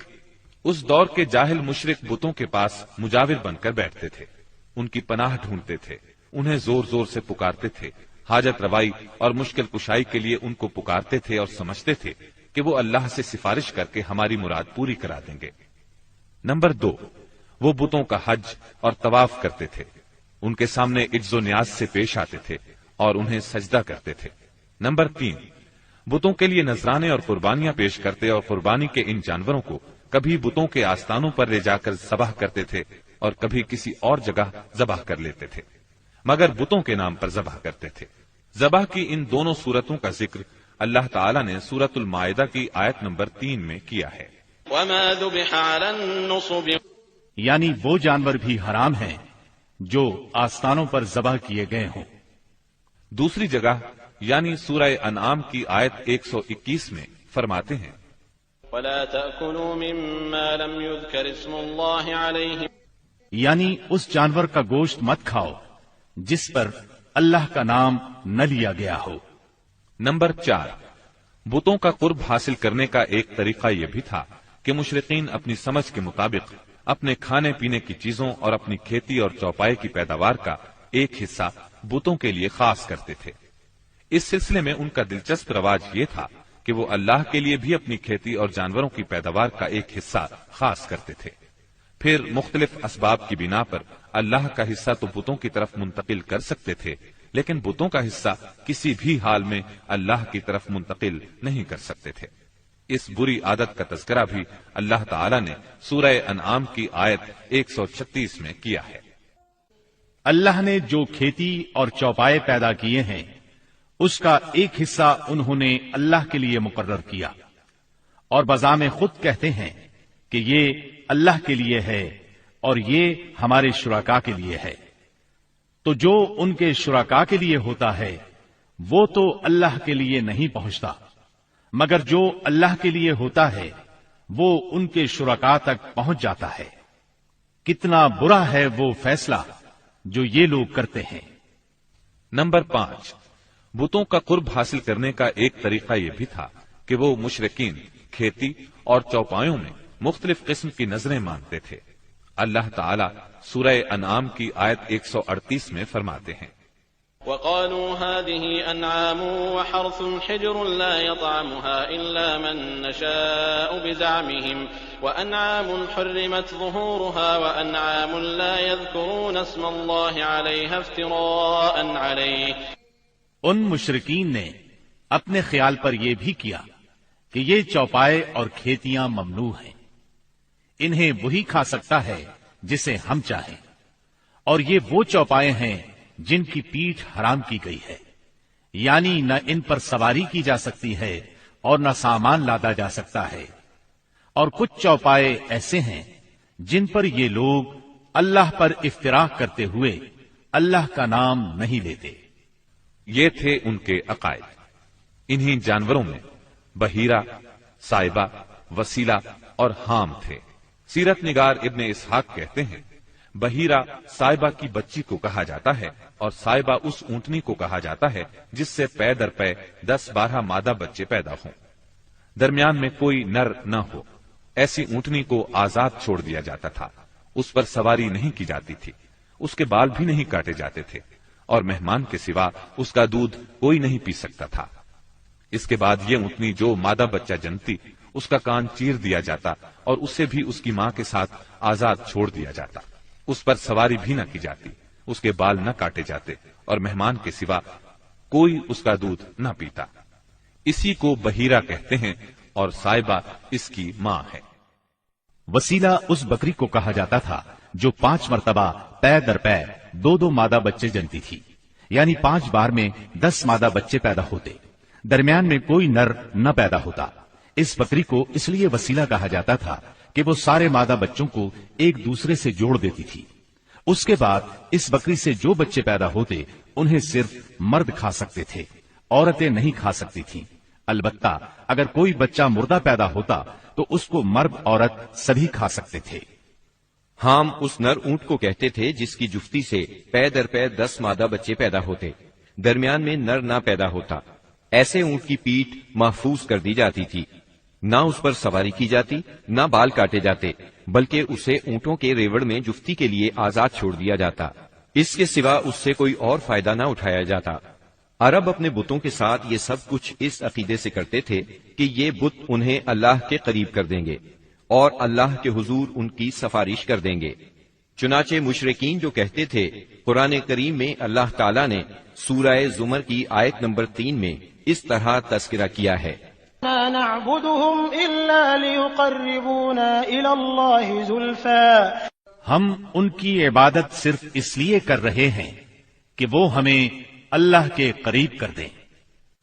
اس دور کے جاہل مشرک بتوں کے پاس مجاور بن کر بیٹھتے تھے، ان کی پناہ ڈھونڈتے تھے، انہیں زور زور سے پکارتے تھے، حاجت روائی اور مشکل کشائی کے لیے ان کو پکارتے تھے اور سمجھتے تھے کہ وہ اللہ سے سفارش کر کے ہماری مراد پوری کرا دیں گے۔ نمبر 2، وہ بتوں کا حج اور طواف کرتے تھے، ان کے سامنے عجز و نیاز سے پیش آتے تھے اور انہیں سجدہ کرتے تھے۔ نمبر 3، بتوں کے لیے نذرانے اور قربانیاں پیش کرتے اور قربانی کے ان جانوروں کو کبھی بتوں کے آستانوں پر لے جا کر ذبح کرتے تھے اور کبھی کسی اور جگہ ذبح کر لیتے تھے، مگر بتوں کے نام پر ذبح کرتے تھے۔ ذبح کی ان دونوں صورتوں کا ذکر اللہ تعالیٰ نے سورۃ المائدہ کی آیت نمبر 3 میں کیا ہے۔ وَمَا ذُبِحَ عَلَى النُّصُبِ، یعنی وہ جانور بھی حرام ہیں جو آستانوں پر ذبح کیے گئے ہوں۔ دوسری جگہ یعنی سورہ انعام کی آیت 121 میں فرماتے ہیں، وَلَا تَأْكُلُوا مِمَّا لَمْ يُذْكَرِ اسْمُ اللَّهِ عَلَيْهِ، یعنی اس جانور کا گوشت مت کھاؤ جس پر اللہ کا نام نہ لیا گیا ہو۔ نمبر 4، بتوں کا قرب حاصل کرنے کا ایک طریقہ یہ بھی تھا کہ مشرقین اپنی سمجھ کے مطابق اپنے کھانے پینے کی چیزوں اور اپنی کھیتی اور چوپائے کی پیداوار کا ایک حصہ بتوں کے لیے خاص کرتے تھے۔ اس سلسلے میں ان کا دلچسپ رواج یہ تھا کہ وہ اللہ کے لیے بھی اپنی کھیتی اور جانوروں کی پیداوار کا ایک حصہ خاص کرتے تھے، پھر مختلف اسباب کی بنا پر اللہ کا حصہ تو بتوں کی طرف منتقل کر سکتے تھے، لیکن بتوں کا حصہ کسی بھی حال میں اللہ کی طرف منتقل نہیں کر سکتے تھے۔ اس بری عادت کا تذکرہ بھی اللہ تعالی نے سورہ انعام کی آیت 136 میں کیا ہے۔ اللہ نے جو کھیتی اور چوپائے پیدا کیے ہیں اس کا ایک حصہ انہوں نے اللہ کے لیے مقرر کیا، اور بذام خود کہتے ہیں کہ یہ اللہ کے لیے ہے اور یہ ہمارے شرکا کے لیے ہے، تو جو ان کے شرکا کے لیے ہوتا ہے وہ تو اللہ کے لیے نہیں پہنچتا، مگر جو اللہ کے لیے ہوتا ہے وہ ان کے شرکا تک پہنچ جاتا ہے۔ کتنا برا ہے وہ فیصلہ جو یہ لوگ کرتے ہیں۔ نمبر 5، بتوں کا قرب حاصل کرنے کا ایک طریقہ یہ بھی تھا کہ وہ مشرکین کھیتی اور چوپایوں میں مختلف قسم کی نظریں مانتے تھے۔ اللہ تعالی سورہ انعام کی آیت 138 میں فرماتے ہیں، وقالوا هذه أنعام وحرث حجر لا يطعمها إلا من نشاء بزعمهم وأنعام حرمت ظهورها وأنعام لا يذكرون اسم الله عليها افتراء عليه۔ ان مشرکین نے اپنے خیال پر یہ بھی کیا کہ یہ چوپائے اور کھیتیاں ممنوع ہیں، انہیں وہی کھا سکتا ہے جسے ہم چاہیں، اور یہ وہ چوپائے ہیں جن کی پیٹھ حرام کی گئی ہے، یعنی نہ ان پر سواری کی جا سکتی ہے اور نہ سامان لادا جا سکتا ہے، اور کچھ چوپائے ایسے ہیں جن پر یہ لوگ اللہ پر افتراء کرتے ہوئے اللہ کا نام نہیں لیتے۔ یہ تھے ان کے عقائد۔ انہی جانوروں میں بحیرہ، صائبہ، وسیلہ اور حام تھے۔ سیرت نگار ابن اسحاق کہتے ہیں، بحیرہ صائبہ کی بچی کو کہا جاتا ہے اور صائبہ اس اونٹنی کو کہا جاتا ہے جس سے پے در پے 10-12 مادہ بچے پیدا ہوں، درمیان میں کوئی نر نہ ہو۔ ایسی اونٹنی کو آزاد چھوڑ دیا جاتا تھا، اس پر سواری نہیں کی جاتی تھی، اس کے بال بھی نہیں کاٹے جاتے تھے، اور مہمان کے سوا اس کا دودھ کوئی نہیں پی سکتا تھا۔ اس کے بعد یہ اونٹنی جو مادہ بچہ جنتی، اس کا کان چیر دیا جاتا اور اسے بھی اس کی ماں کے ساتھ آزاد چھوڑ دیا جاتا، اس پر سواری بھی نہ کی جاتی، اس کے بال نہ کاٹے جاتے، اور مہمان کے سوا کوئی اس کا دودھ نہ پیتا۔ اسی کو بحیرہ کہتے ہیں اور صائبہ اس کی ماں ہے۔ وسیلہ اس بکری کو کہا جاتا تھا جو 5 مرتبہ پے در پے 2 مادہ بچے جنتی تھی، یعنی 5 بار میں 10 مادہ بچے پیدا ہوتے، درمیان میں کوئی نر نہ پیدا ہوتا۔ اس بکری کو اس لیے وسیلہ کہا جاتا تھا کہ وہ سارے مادہ بچوں کو ایک دوسرے سے جوڑ دیتی تھی۔ اس کے بعد اس بکری سے جو بچے پیدا ہوتے انہیں صرف مرد کھا سکتے تھے، عورتیں نہیں کھا سکتی تھیں۔ البتہ اگر کوئی بچہ مردہ پیدا ہوتا تو اس کو مرد عورت سبھی کھا سکتے تھے۔ حام اس نر اونٹ کو کہتے تھے جس کی جفتی سے پے در پے 10 مادہ بچے پیدا ہوتے، درمیان میں نر نہ پیدا ہوتا۔ ایسے اونٹ کی پیٹھ محفوظ کر دی جاتی تھی، نہ اس پر سواری کی جاتی، نہ بال کاٹے جاتے، بلکہ اسے اونٹوں کے ریوڑ میں جفتی کے لیے آزاد چھوڑ دیا جاتا، اس کے سوا اس سے کوئی اور فائدہ نہ اٹھایا جاتا۔ عرب اپنے بتوں کے ساتھ یہ سب کچھ اس عقیدے سے کرتے تھے کہ یہ بت انہیں اللہ کے قریب کر دیں گے اور اللہ کے حضور ان کی سفارش کر دیں گے۔ چنانچہ مشرکین جو کہتے تھے، قرآن کریم میں اللہ تعالیٰ نے سورہ زمر کی آیت نمبر 3 میں اس طرح تذکرہ کیا ہے، لا نعبدهم إلا ليقربونا إلى الله زلفى، ہم ان کی عبادت صرف اس لیے کر رہے ہیں کہ وہ ہمیں اللہ کے قریب کر دیں۔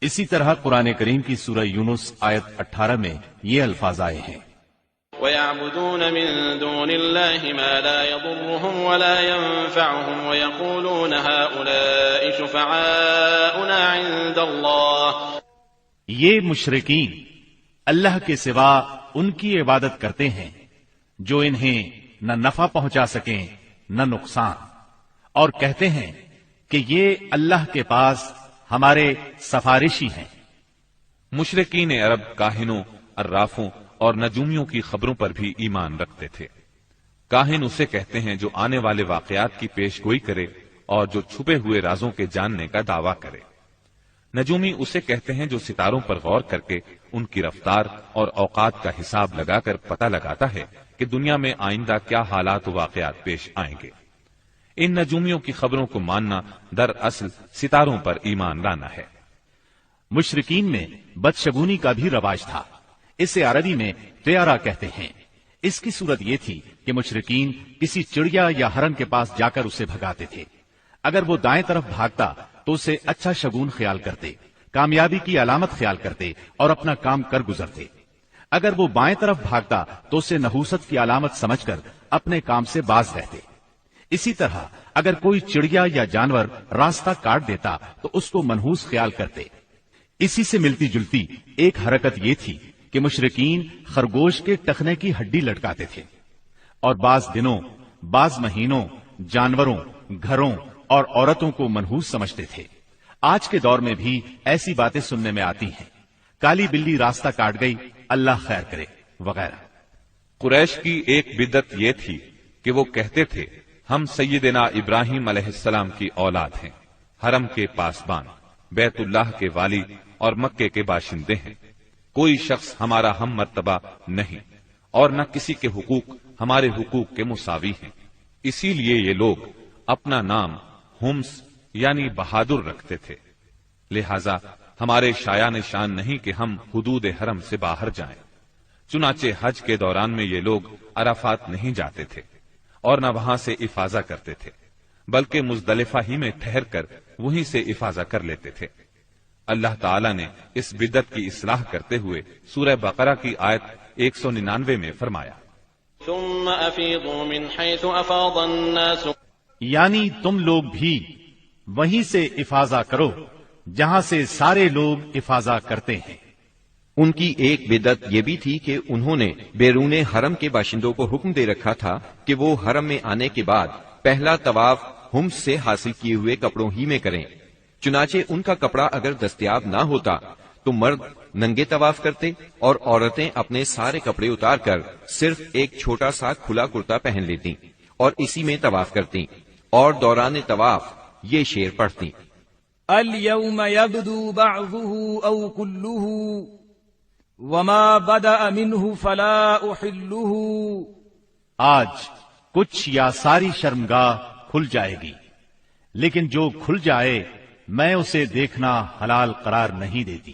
اسی طرح قرآن کریم کی سورہ یونس آیت 18 میں یہ الفاظ آئے ہیں، وَيَعْبُدُونَ مِن دُونِ اللَّهِ مَا لَا يَضُرُّهُمْ وَلَا يَنفَعُهُمْ وَيَقُولُونَ هَؤُلَاءِ شُفَعَاؤُنَا عِندَ اللَّهِ۔ یہ مشرکین اللہ کے سوا ان کی عبادت کرتے ہیں جو انہیں نہ نفع پہنچا سکیں نہ نقصان، اور کہتے ہیں کہ یہ اللہ کے پاس ہمارے سفارشی ہیں۔ مشرکین عرب کاہنوں، عرافوں اور نجومیوں کی خبروں پر بھی ایمان رکھتے تھے۔ کاہن اسے کہتے ہیں جو آنے والے واقعات کی پیش گوئی کرے اور جو چھپے ہوئے رازوں کے جاننے کا دعویٰ کرے۔ نجومی اسے کہتے ہیں جو ستاروں پر غور کر کے ان کی رفتار اور اوقات کا حساب لگا کر پتہ لگاتا ہے کہ دنیا میں آئندہ کیا حالات و واقعات پیش آئیں گے۔ ان نجومیوں کی خبروں کو ماننا دراصل ستاروں پر ایمان لانا ہے۔ مشرکین میں بدشگونی کا بھی رواج تھا، اسے عربی میں طیارہ کہتے ہیں۔ اس کی صورت یہ تھی کہ مشرکین کسی چڑیا یا ہرن کے پاس جا کر اسے بھگاتے تھے، اگر وہ دائیں طرف بھاگتا تو اسے اچھا شگون خیال کرتے، کامیابی کی علامت خیال کرتے اور اپنا کام کر گزرتے۔ اگر وہ بائیں طرف بھاگتا تو اسے نحوست کی علامت سمجھ کر اپنے کام سے باز رہتے۔ اسی طرح اگر کوئی چڑیا یا جانور راستہ کاٹ دیتا تو اس کو منحوس خیال کرتے۔ اسی سے ملتی جلتی ایک حرکت یہ تھی کہ مشرکین خرگوش کے ٹخنے کی ہڈی لٹکاتے تھے اور بعض دنوں، بعض مہینوں، جانوروں، گھروں اور عورتوں کو منحوس سمجھتے تھے۔ آج کے دور میں بھی ایسی باتیں سننے میں آتی ہیں، کالی بلی راستہ کاٹ گئی، اللہ خیر کرے، وغیرہ۔ قریش کی ایک بدعت یہ تھی کہ وہ کہتے تھے ہم سیدنا ابراہیم علیہ السلام کی اولاد ہیں، حرم کے پاسبان، بیت اللہ کے والی اور مکے کے باشندے ہیں، کوئی شخص ہمارا ہم مرتبہ نہیں اور نہ کسی کے حقوق ہمارے حقوق کے مساوی ہیں۔ اسی لیے یہ لوگ اپنا نام ہمس یعنی بہادر رکھتے تھے، لہذا ہمارے شایان شان نہیں کہ ہم حدود حرم سے باہر جائیں۔ چنانچہ حج کے دوران میں یہ لوگ عرفات نہیں جاتے تھے اور نہ وہاں سے افاضہ کرتے تھے، بلکہ مزدلفہ ہی میں ٹھہر کر وہیں سے افاضہ کر لیتے تھے۔ اللہ تعالیٰ نے اس بدعت کی اصلاح کرتے ہوئے سورہ بقرہ کی آیت 199 میں فرمایا، ثم افیضوا من حیث افاض الناس، یعنی تم لوگ بھی وہیں سے افاضہ کرو جہاں سے سارے لوگ افاضہ کرتے ہیں۔ ان کی ایک بدعت یہ بھی تھی کہ انہوں نے بیرون حرم کے باشندوں کو حکم دے رکھا تھا کہ وہ حرم میں آنے کے بعد پہلا طواف ہمس سے حاصل کیے ہوئے کپڑوں ہی میں کریں۔ چنانچہ ان کا کپڑا اگر دستیاب نہ ہوتا تو مرد ننگے طواف کرتے اور عورتیں اپنے سارے کپڑے اتار کر صرف ایک چھوٹا سا کھلا کرتا پہن لیتی اور اسی میں طواف کرتی اور دوران طواف یہ شعر پڑھتی، اليوم يبدو بعضه أو كله وما بدأ منه فلا أحله، آج کچھ یا ساری شرمگاہ کھل جائے گی، لیکن جو کھل جائے میں اسے دیکھنا حلال قرار نہیں دیتی۔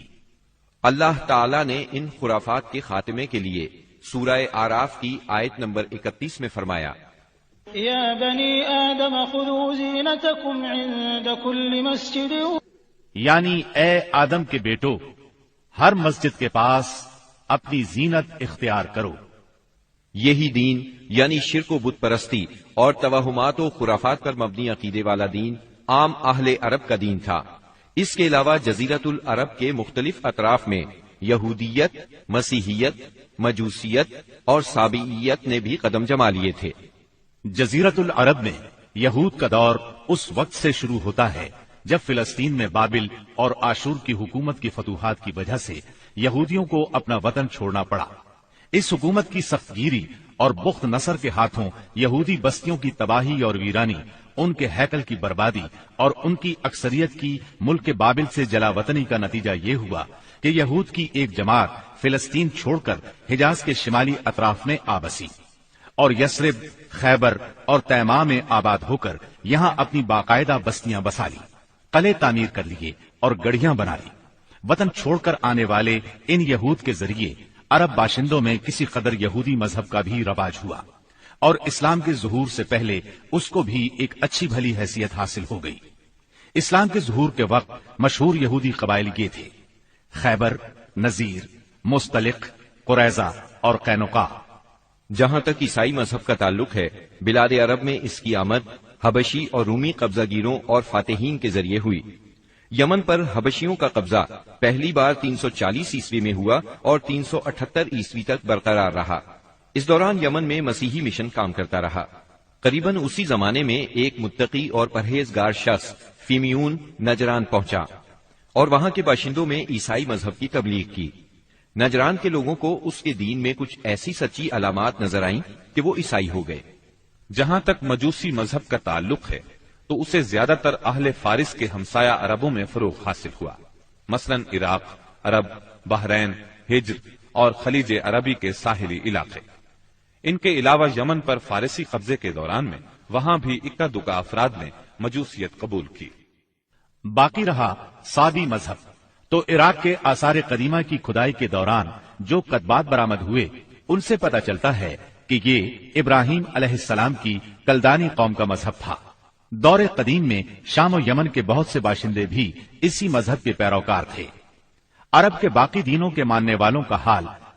اللہ تعالیٰ نے ان خرافات کے خاتمے کے لیے سورہ آراف کی آیت نمبر 31 میں فرمایا، یا بنی آدم خذوا زینتکم عند کل مسجد، یعنی اے آدم کے بیٹو، ہر مسجد کے پاس اپنی زینت اختیار کرو۔ یہی دین یعنی شرک و بت پرستی اور توہمات و خرافات پر مبنی عقیدے والا دین عام اہل عرب کا دین تھا۔ اس کے علاوہ جزیرت العرب کے مختلف اطراف میں یہودیت، مسیحیت، مجوسیت اور سابعیت نے بھی قدم جما لیے تھے۔ جزیرت العرب میں یہود کا دور اس وقت سے شروع ہوتا ہے جب فلسطین میں بابل اور آشور کی حکومت کی فتوحات کی وجہ سے یہودیوں کو اپنا وطن چھوڑنا پڑا۔ اس حکومت کی سخت گیری اور بخت نصر کے ہاتھوں یہودی بستیوں کی تباہی اور ویرانی، ان کے ہیکل کی بربادی اور ان کی اکثریت کی ملک بابل سے جلا وطنی کا نتیجہ یہ ہوا کہ یہود کی ایک جماعت فلسطین چھوڑ کر حجاز کے شمالی اطراف میں آ بسی اور یثرب، خیبر اور تیماء میں آباد ہو کر یہاں اپنی باقاعدہ بستیاں بسا لی، قلعے تعمیر کر لیے اور گڑھیاں بنا لی۔ وطن چھوڑ کر آنے والے ان یہود کے ذریعے عرب باشندوں میں کسی قدر یہودی مذہب کا بھی رواج ہوا اور اسلام کے ظہور سے پہلے اس کو بھی ایک اچھی بھلی حیثیت حاصل ہو گئی۔ اسلام کے ظہور کے وقت مشہور یہودی قبائل یہ تھے: خیبر، نذیر، مستلق، قریظہ اور قینقاع۔ جہاں تک عیسائی مذہب کا تعلق ہے، بلاد عرب میں اس کی آمد حبشی اور رومی قبضہ گیروں اور فاتحین کے ذریعے ہوئی۔ یمن پر حبشیوں کا قبضہ پہلی بار 340 عیسوی میں ہوا اور 378 عیسوی تک برقرار رہا۔ اس دوران یمن میں مسیحی مشن کام کرتا رہا۔ قریباً اسی زمانے میں ایک متقی اور پرہیزگار شخص فیمیون نجران پہنچا اور وہاں کے باشندوں میں عیسائی مذہب کی تبلیغ کی۔ نجران کے لوگوں کو اس کے دین میں کچھ ایسی سچی علامات نظر آئیں کہ وہ عیسائی ہو گئے۔ جہاں تک مجوسی مذہب کا تعلق ہے تو اسے زیادہ تر اہل فارس کے ہمسایہ عربوں میں فروغ حاصل ہوا، مثلا عراق، عرب، بحرین، ہجر اور خلیج عربی کے ساحلی علاقے۔ ان کے علاوہ یمن پر فارسی قبضے کے دوران میں وہاں بھی اکا دکا افراد نے مجوسیت قبول کی۔ باقی رہا سابی مذہب، تو عراق کے آثار قدیمہ کی کھدائی کے دوران جو کتبات برآمد ہوئے ان سے پتہ چلتا ہے کہ یہ ابراہیم علیہ السلام کی کلدانی قوم کا مذہب تھا۔ دور قدیم میں شام و یمن کے بہت سے باشندے بھی اسی مذہب کے پیروکار تھے۔ عرب کے باقی دینوں کے ماننے والوں کا حال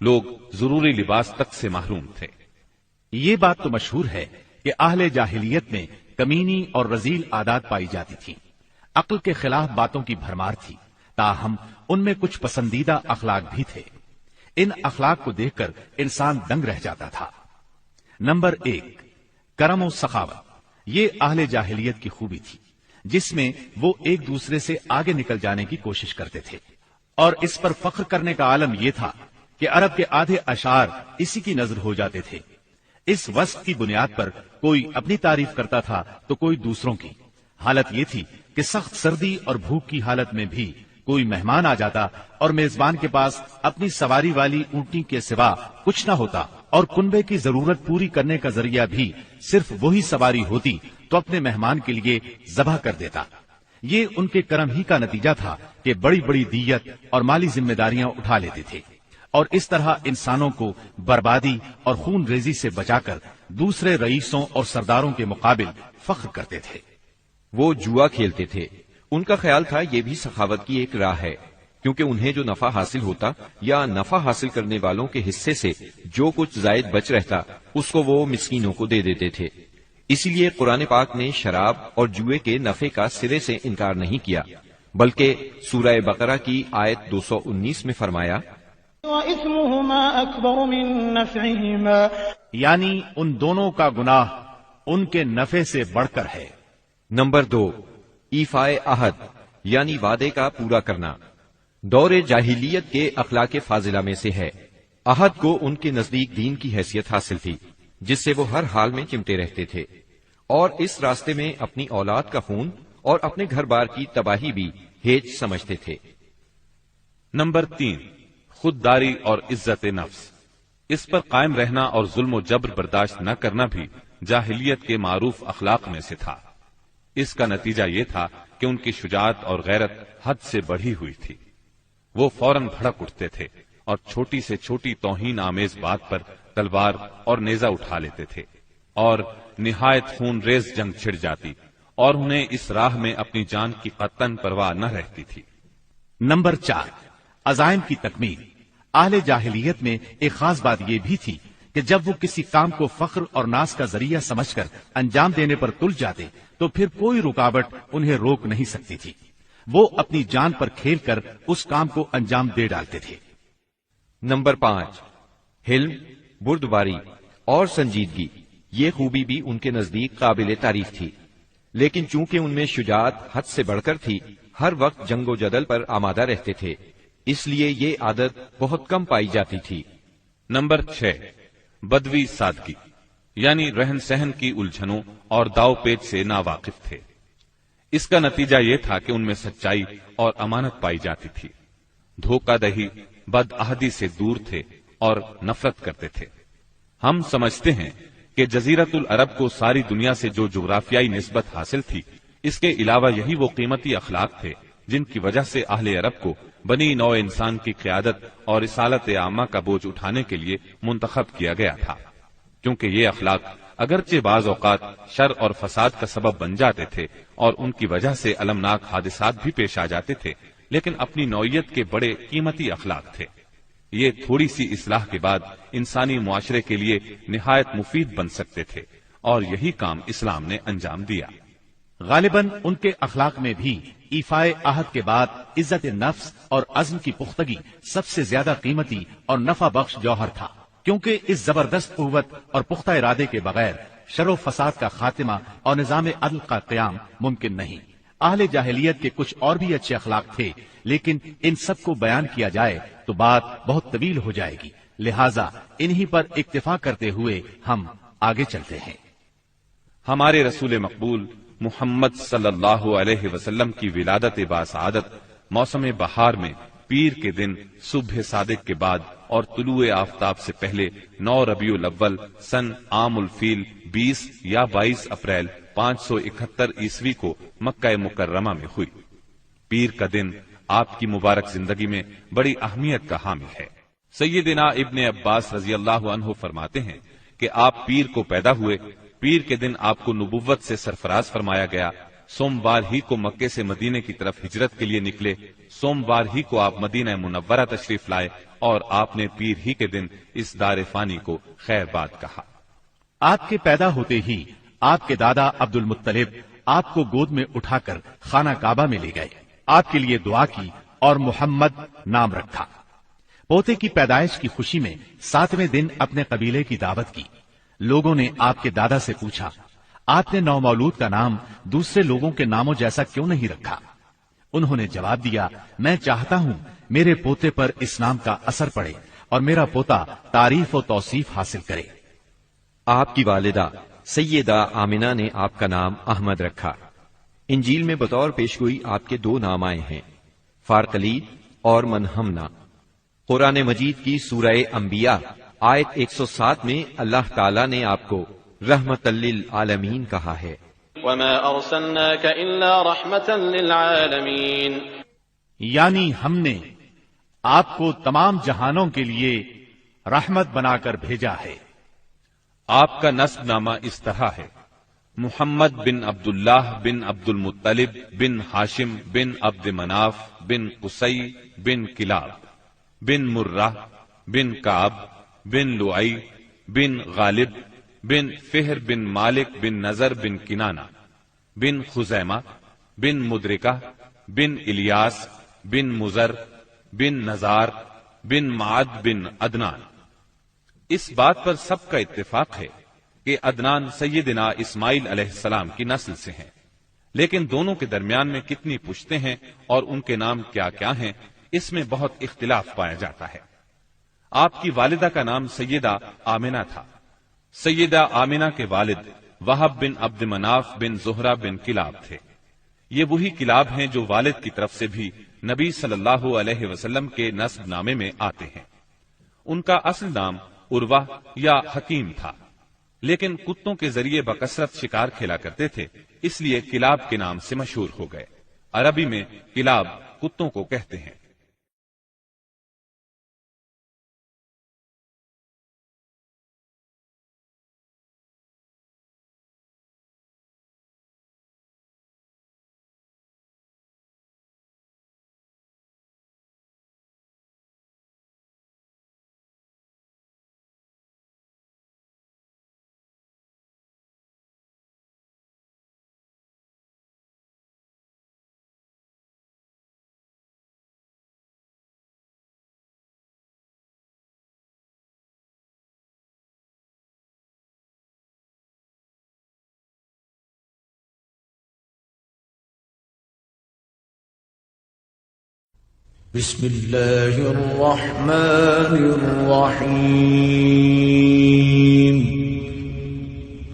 لوگ ضروری لباس تک سے محروم تھے۔ یہ بات تو مشہور ہے کہ اہل جاہلیت میں کمینی اور رذیل عادات پائی جاتی تھیں، عقل کے خلاف باتوں کی بھرمار تھی، تاہم ان میں کچھ پسندیدہ اخلاق بھی تھے۔ ان اخلاق کو دیکھ کر انسان دنگ رہ جاتا تھا۔ نمبر 1، کرم و سخاوت۔ یہ اہل جاہلیت کی خوبی تھی جس میں وہ ایک دوسرے سے آگے نکل جانے کی کوشش کرتے تھے، اور اس پر فخر کرنے کا عالم یہ تھا کہ عرب کے آدھے اشعار اسی کی نظر ہو جاتے تھے۔ اس وصف کی بنیاد پر کوئی اپنی تعریف کرتا تھا تو کوئی دوسروں کی۔ حالت یہ تھی کہ سخت سردی اور بھوک کی حالت میں بھی کوئی مہمان آ جاتا اور میزبان کے پاس اپنی سواری والی اونٹنی کے سوا کچھ نہ ہوتا، اور کنبے کی ضرورت پوری کرنے کا ذریعہ بھی صرف وہی سواری ہوتی تو اپنے مہمان کے لیے ذبح کر دیتا۔ یہ ان کے کرم ہی کا نتیجہ تھا کہ بڑی بڑی دیت اور مالی ذمہ داریاں اٹھا لیتے تھے، اور اس طرح انسانوں کو بربادی اور خون ریزی سے بچا کر دوسرے رئیسوں اور سرداروں کے مقابل فخر کرتے تھے۔ وہ جوا کھیلتے تھے۔ ان کا خیال تھا یہ بھی سخاوت کی ایک راہ ہے، کیونکہ انہیں جو نفع حاصل ہوتا یا نفع حاصل کرنے والوں کے حصے سے جو کچھ زائد بچ رہتا اس کو وہ مسکینوں کو دے دیتے تھے۔ اسی لیے قرآن پاک نے شراب اور جوئے کے نفع کا سرے سے انکار نہیں کیا، بلکہ سورہ بقرہ کی آیت 219 میں فرمایا وَإِثْمُهُمَا أَكْبَرُ مِن نَّفْعِهِمَا، یعنی ان دونوں کا گناہ ان کے نفع سے بڑھ کر ہے۔ نمبر 2، ایفائے عہد یعنی وعدے کا پورا کرنا۔ دور جاہلیت کے اخلاق فاضلہ میں سے ہے۔ عہد کو ان کے نزدیک دین کی حیثیت حاصل تھی، جس سے وہ ہر حال میں چمٹے رہتے تھے، اور اس راستے میں اپنی اولاد کا خون اور اپنے گھر بار کی تباہی بھی ہیج سمجھتے تھے۔ نمبر 3، خودداری اور عزت نفس۔ اس پر قائم رہنا اور ظلم و جبر برداشت نہ کرنا بھی جاہلیت کے معروف اخلاق میں سے تھا۔ اس کا نتیجہ یہ تھا کہ ان کی شجاعت اور غیرت حد سے بڑھی ہوئی تھی۔ وہ فوراً بھڑک اٹھتے تھے اور چھوٹی سے چھوٹی توہین آمیز بات پر تلوار اور نیزہ اٹھا لیتے تھے، اور نہایت خون ریز جنگ چھڑ جاتی اور انہیں اس راہ میں اپنی جان کی قطعاً پرواہ نہ رہتی تھی۔ نمبر 4، عزائم کی تکمیل۔ اہل جاہلیت میں ایک خاص بات یہ بھی تھی کہ جب وہ کسی کام کو فخر اور ناز کا ذریعہ سمجھ کر انجام دینے پر تل جاتے تو پھر کوئی رکاوٹ انہیں روک نہیں سکتی تھی۔ وہ اپنی جان پر کھیل کر اس کام کو انجام دے ڈالتے تھے۔ نمبر 5، حلم، بردباری اور سنجیدگی۔ یہ خوبی بھی ان کے نزدیک قابل تعریف تھی، لیکن چونکہ ان میں شجاعت حد سے بڑھ کر تھی، ہر وقت جنگ و جدل پر آمادہ رہتے تھے، اس لیے یہ عادت بہت کم پائی جاتی تھی۔ نمبر 6، بدوی سادگی، یعنی رہن سہن کی الجھنوں اور داو پیچ سے ناواقف تھے۔ اس کا نتیجہ یہ تھا کہ ان میں سچائی اور امانت پائی جاتی تھی۔ دھوکہ دہی، بد عہدی سے دور تھے اور نفرت کرتے تھے۔ ہم سمجھتے ہیں کہ جزیرت العرب کو ساری دنیا سے جو جغرافیائی نسبت حاصل تھی، اس کے علاوہ یہی وہ قیمتی اخلاق تھے جن کی وجہ سے اہل عرب کو بنی نوع انسان کی قیادت اور رسالت عامہ کا بوجھ اٹھانے کے لیے منتخب کیا گیا تھا، کیونکہ یہ اخلاق اگرچہ بعض اوقات شر اور فساد کا سبب بن جاتے تھے اور ان کی وجہ سے المناک حادثات بھی پیش آ جاتے تھے، لیکن اپنی نوعیت کے بڑے قیمتی اخلاق تھے۔ یہ تھوڑی سی اصلاح کے بعد انسانی معاشرے کے لیے نہایت مفید بن سکتے تھے، اور یہی کام اسلام نے انجام دیا۔ غالباً ان کے اخلاق میں بھی ایفائے عہد کے بعد عزت نفس اور عزم کی پختگی سب سے زیادہ قیمتی اور نفع بخش جوہر تھا، کیونکہ اس زبردست قوت اور پختہ ارادے کے بغیر شر و فساد کا خاتمہ اور نظام عدل کا قیام ممکن نہیں۔ اہل جاہلیت کے کچھ اور بھی اچھے اخلاق تھے، لیکن ان سب کو بیان کیا جائے تو بات بہت طویل ہو جائے گی، لہٰذا انہی پر اکتفا کرتے ہوئے ہم آگے چلتے ہیں۔ ہمارے رسول مقبول محمد صلی اللہ علیہ وسلم کی ولادت باسعادت موسم بہار میں پیر کے دن صبح صادق کے بعد اور طلوع آفتاب سے پہلے 9 ربیع الاول سن عام الفیل 20 یا 22 اپریل 571 عیسوی کو مکہ مکرمہ میں ہوئی۔ پیر کا دن آپ کی مبارک زندگی میں بڑی اہمیت کا حامل ہے۔ سیدنا ابن عباس رضی اللہ عنہ فرماتے ہیں کہ آپ پیر کو پیدا ہوئے، پیر کے دن آپ کو نبوت سے سرفراز فرمایا گیا، سوموار ہی کو مکے سے مدینے کی طرف ہجرت کے لیے نکلے، سوموار ہی کو آپ مدینہ منورہ تشریف لائے اور آپ نے پیر ہی کے دن اس دار فانی کو خیر باد کہا۔ آپ کے پیدا ہوتے ہی آپ کے دادا عبد المطلب آپ کو گود میں اٹھا کر خانہ کعبہ میں لے گئے، آپ کے لیے دعا کی اور محمد نام رکھا۔ پوتے کی پیدائش کی خوشی میں 7ویں دن اپنے قبیلے کی دعوت کی۔ لوگوں نے آپ کے دادا سے پوچھا، آپ نے نومولود کا نام دوسرے لوگوں کے ناموں جیسا کیوں نہیں رکھا؟ انہوں نے جواب دیا، میں چاہتا ہوں میرے پوتے پر اس نام کا اثر پڑے اور میرا پوتا تعریف و توصیف حاصل کرے۔ آپ کی والدہ سیدہ آمنہ نے آپ کا نام احمد رکھا۔ انجیل میں بطور پیشگوئی آپ کے 2 نام آئے ہیں، فارقلید اور منہمنا۔ قرآن مجید کی سورہ انبیاء آیت 107 میں اللہ تعالیٰ نے آپ کو رحمت للعالمین کہا ہے۔ وما ارسلناك الا رحمة للعالمین، یعنی ہم نے آپ کو تمام جہانوں کے لیے رحمت بنا کر بھیجا ہے۔ آپ کا نسب نامہ اس طرح ہے، محمد بن عبداللہ بن عبد المطلب بن ہاشم بن عبد مناف بن قصی بن کلاب بن مرہ بن کعب بن لعی بن غالب بن فہر بن مالک بن نظر بن کنانہ بن خزیمہ بن مدرکہ بن الیاس بن مزر بن نزار بن معد بن عدنان۔ اس بات پر سب کا اتفاق ہے کہ عدنان سیدنا اسماعیل علیہ السلام کی نسل سے ہیں، لیکن دونوں کے درمیان میں کتنی پشتیں ہیں اور ان کے نام کیا کیا ہیں، اس میں بہت اختلاف پایا جاتا ہے۔ آپ کی والدہ کا نام سیدہ آمنہ تھا۔ سیدہ آمنہ کے والد وہب بن عبد مناف بن زہرہ بن کلاب تھے۔ یہ وہی کلاب ہیں جو والد کی طرف سے بھی نبی صلی اللہ علیہ وسلم کے نسب نامے میں آتے ہیں۔ ان کا اصل نام عروہ یا حکیم تھا، لیکن کتوں کے ذریعے بکثرت شکار کھیلا کرتے تھے، اس لیے کلاب کے نام سے مشہور ہو گئے۔ عربی میں کلاب کتوں کو کہتے ہیں۔ بسم اللہ الرحمن الرحیم۔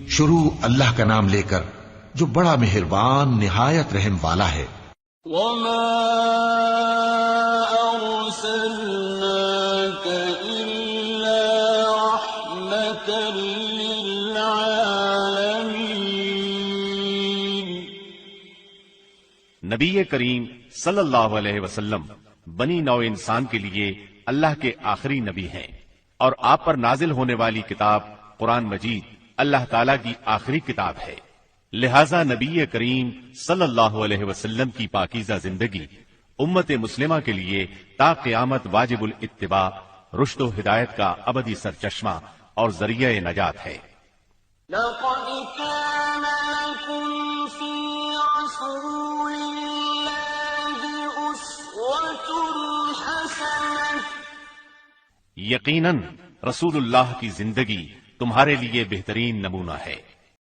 شروع اللہ کا نام لے کر جو بڑا مہربان نہایت رحم والا ہے۔ وما أرسلناك إلا رحمة للعالمين۔ نبی کریم صلی اللہ علیہ وسلم بنی نوع انسان کے لیے اللہ کے آخری نبی ہیں، اور آپ پر نازل ہونے والی کتاب قرآن مجید اللہ تعالیٰ کی آخری کتاب ہے، لہذا نبی کریم صلی اللہ علیہ وسلم کی پاکیزہ زندگی امت مسلمہ کے لیے تا قیامت واجب الاتباع، رشد و ہدایت کا ابدی سرچشمہ اور ذریعہ نجات ہے۔ لقد كان لكم في رسول الله أسوة حسنة۔ یقیناً رسول اللہ کی زندگی تمہارے لیے بہترین نمونہ ہے۔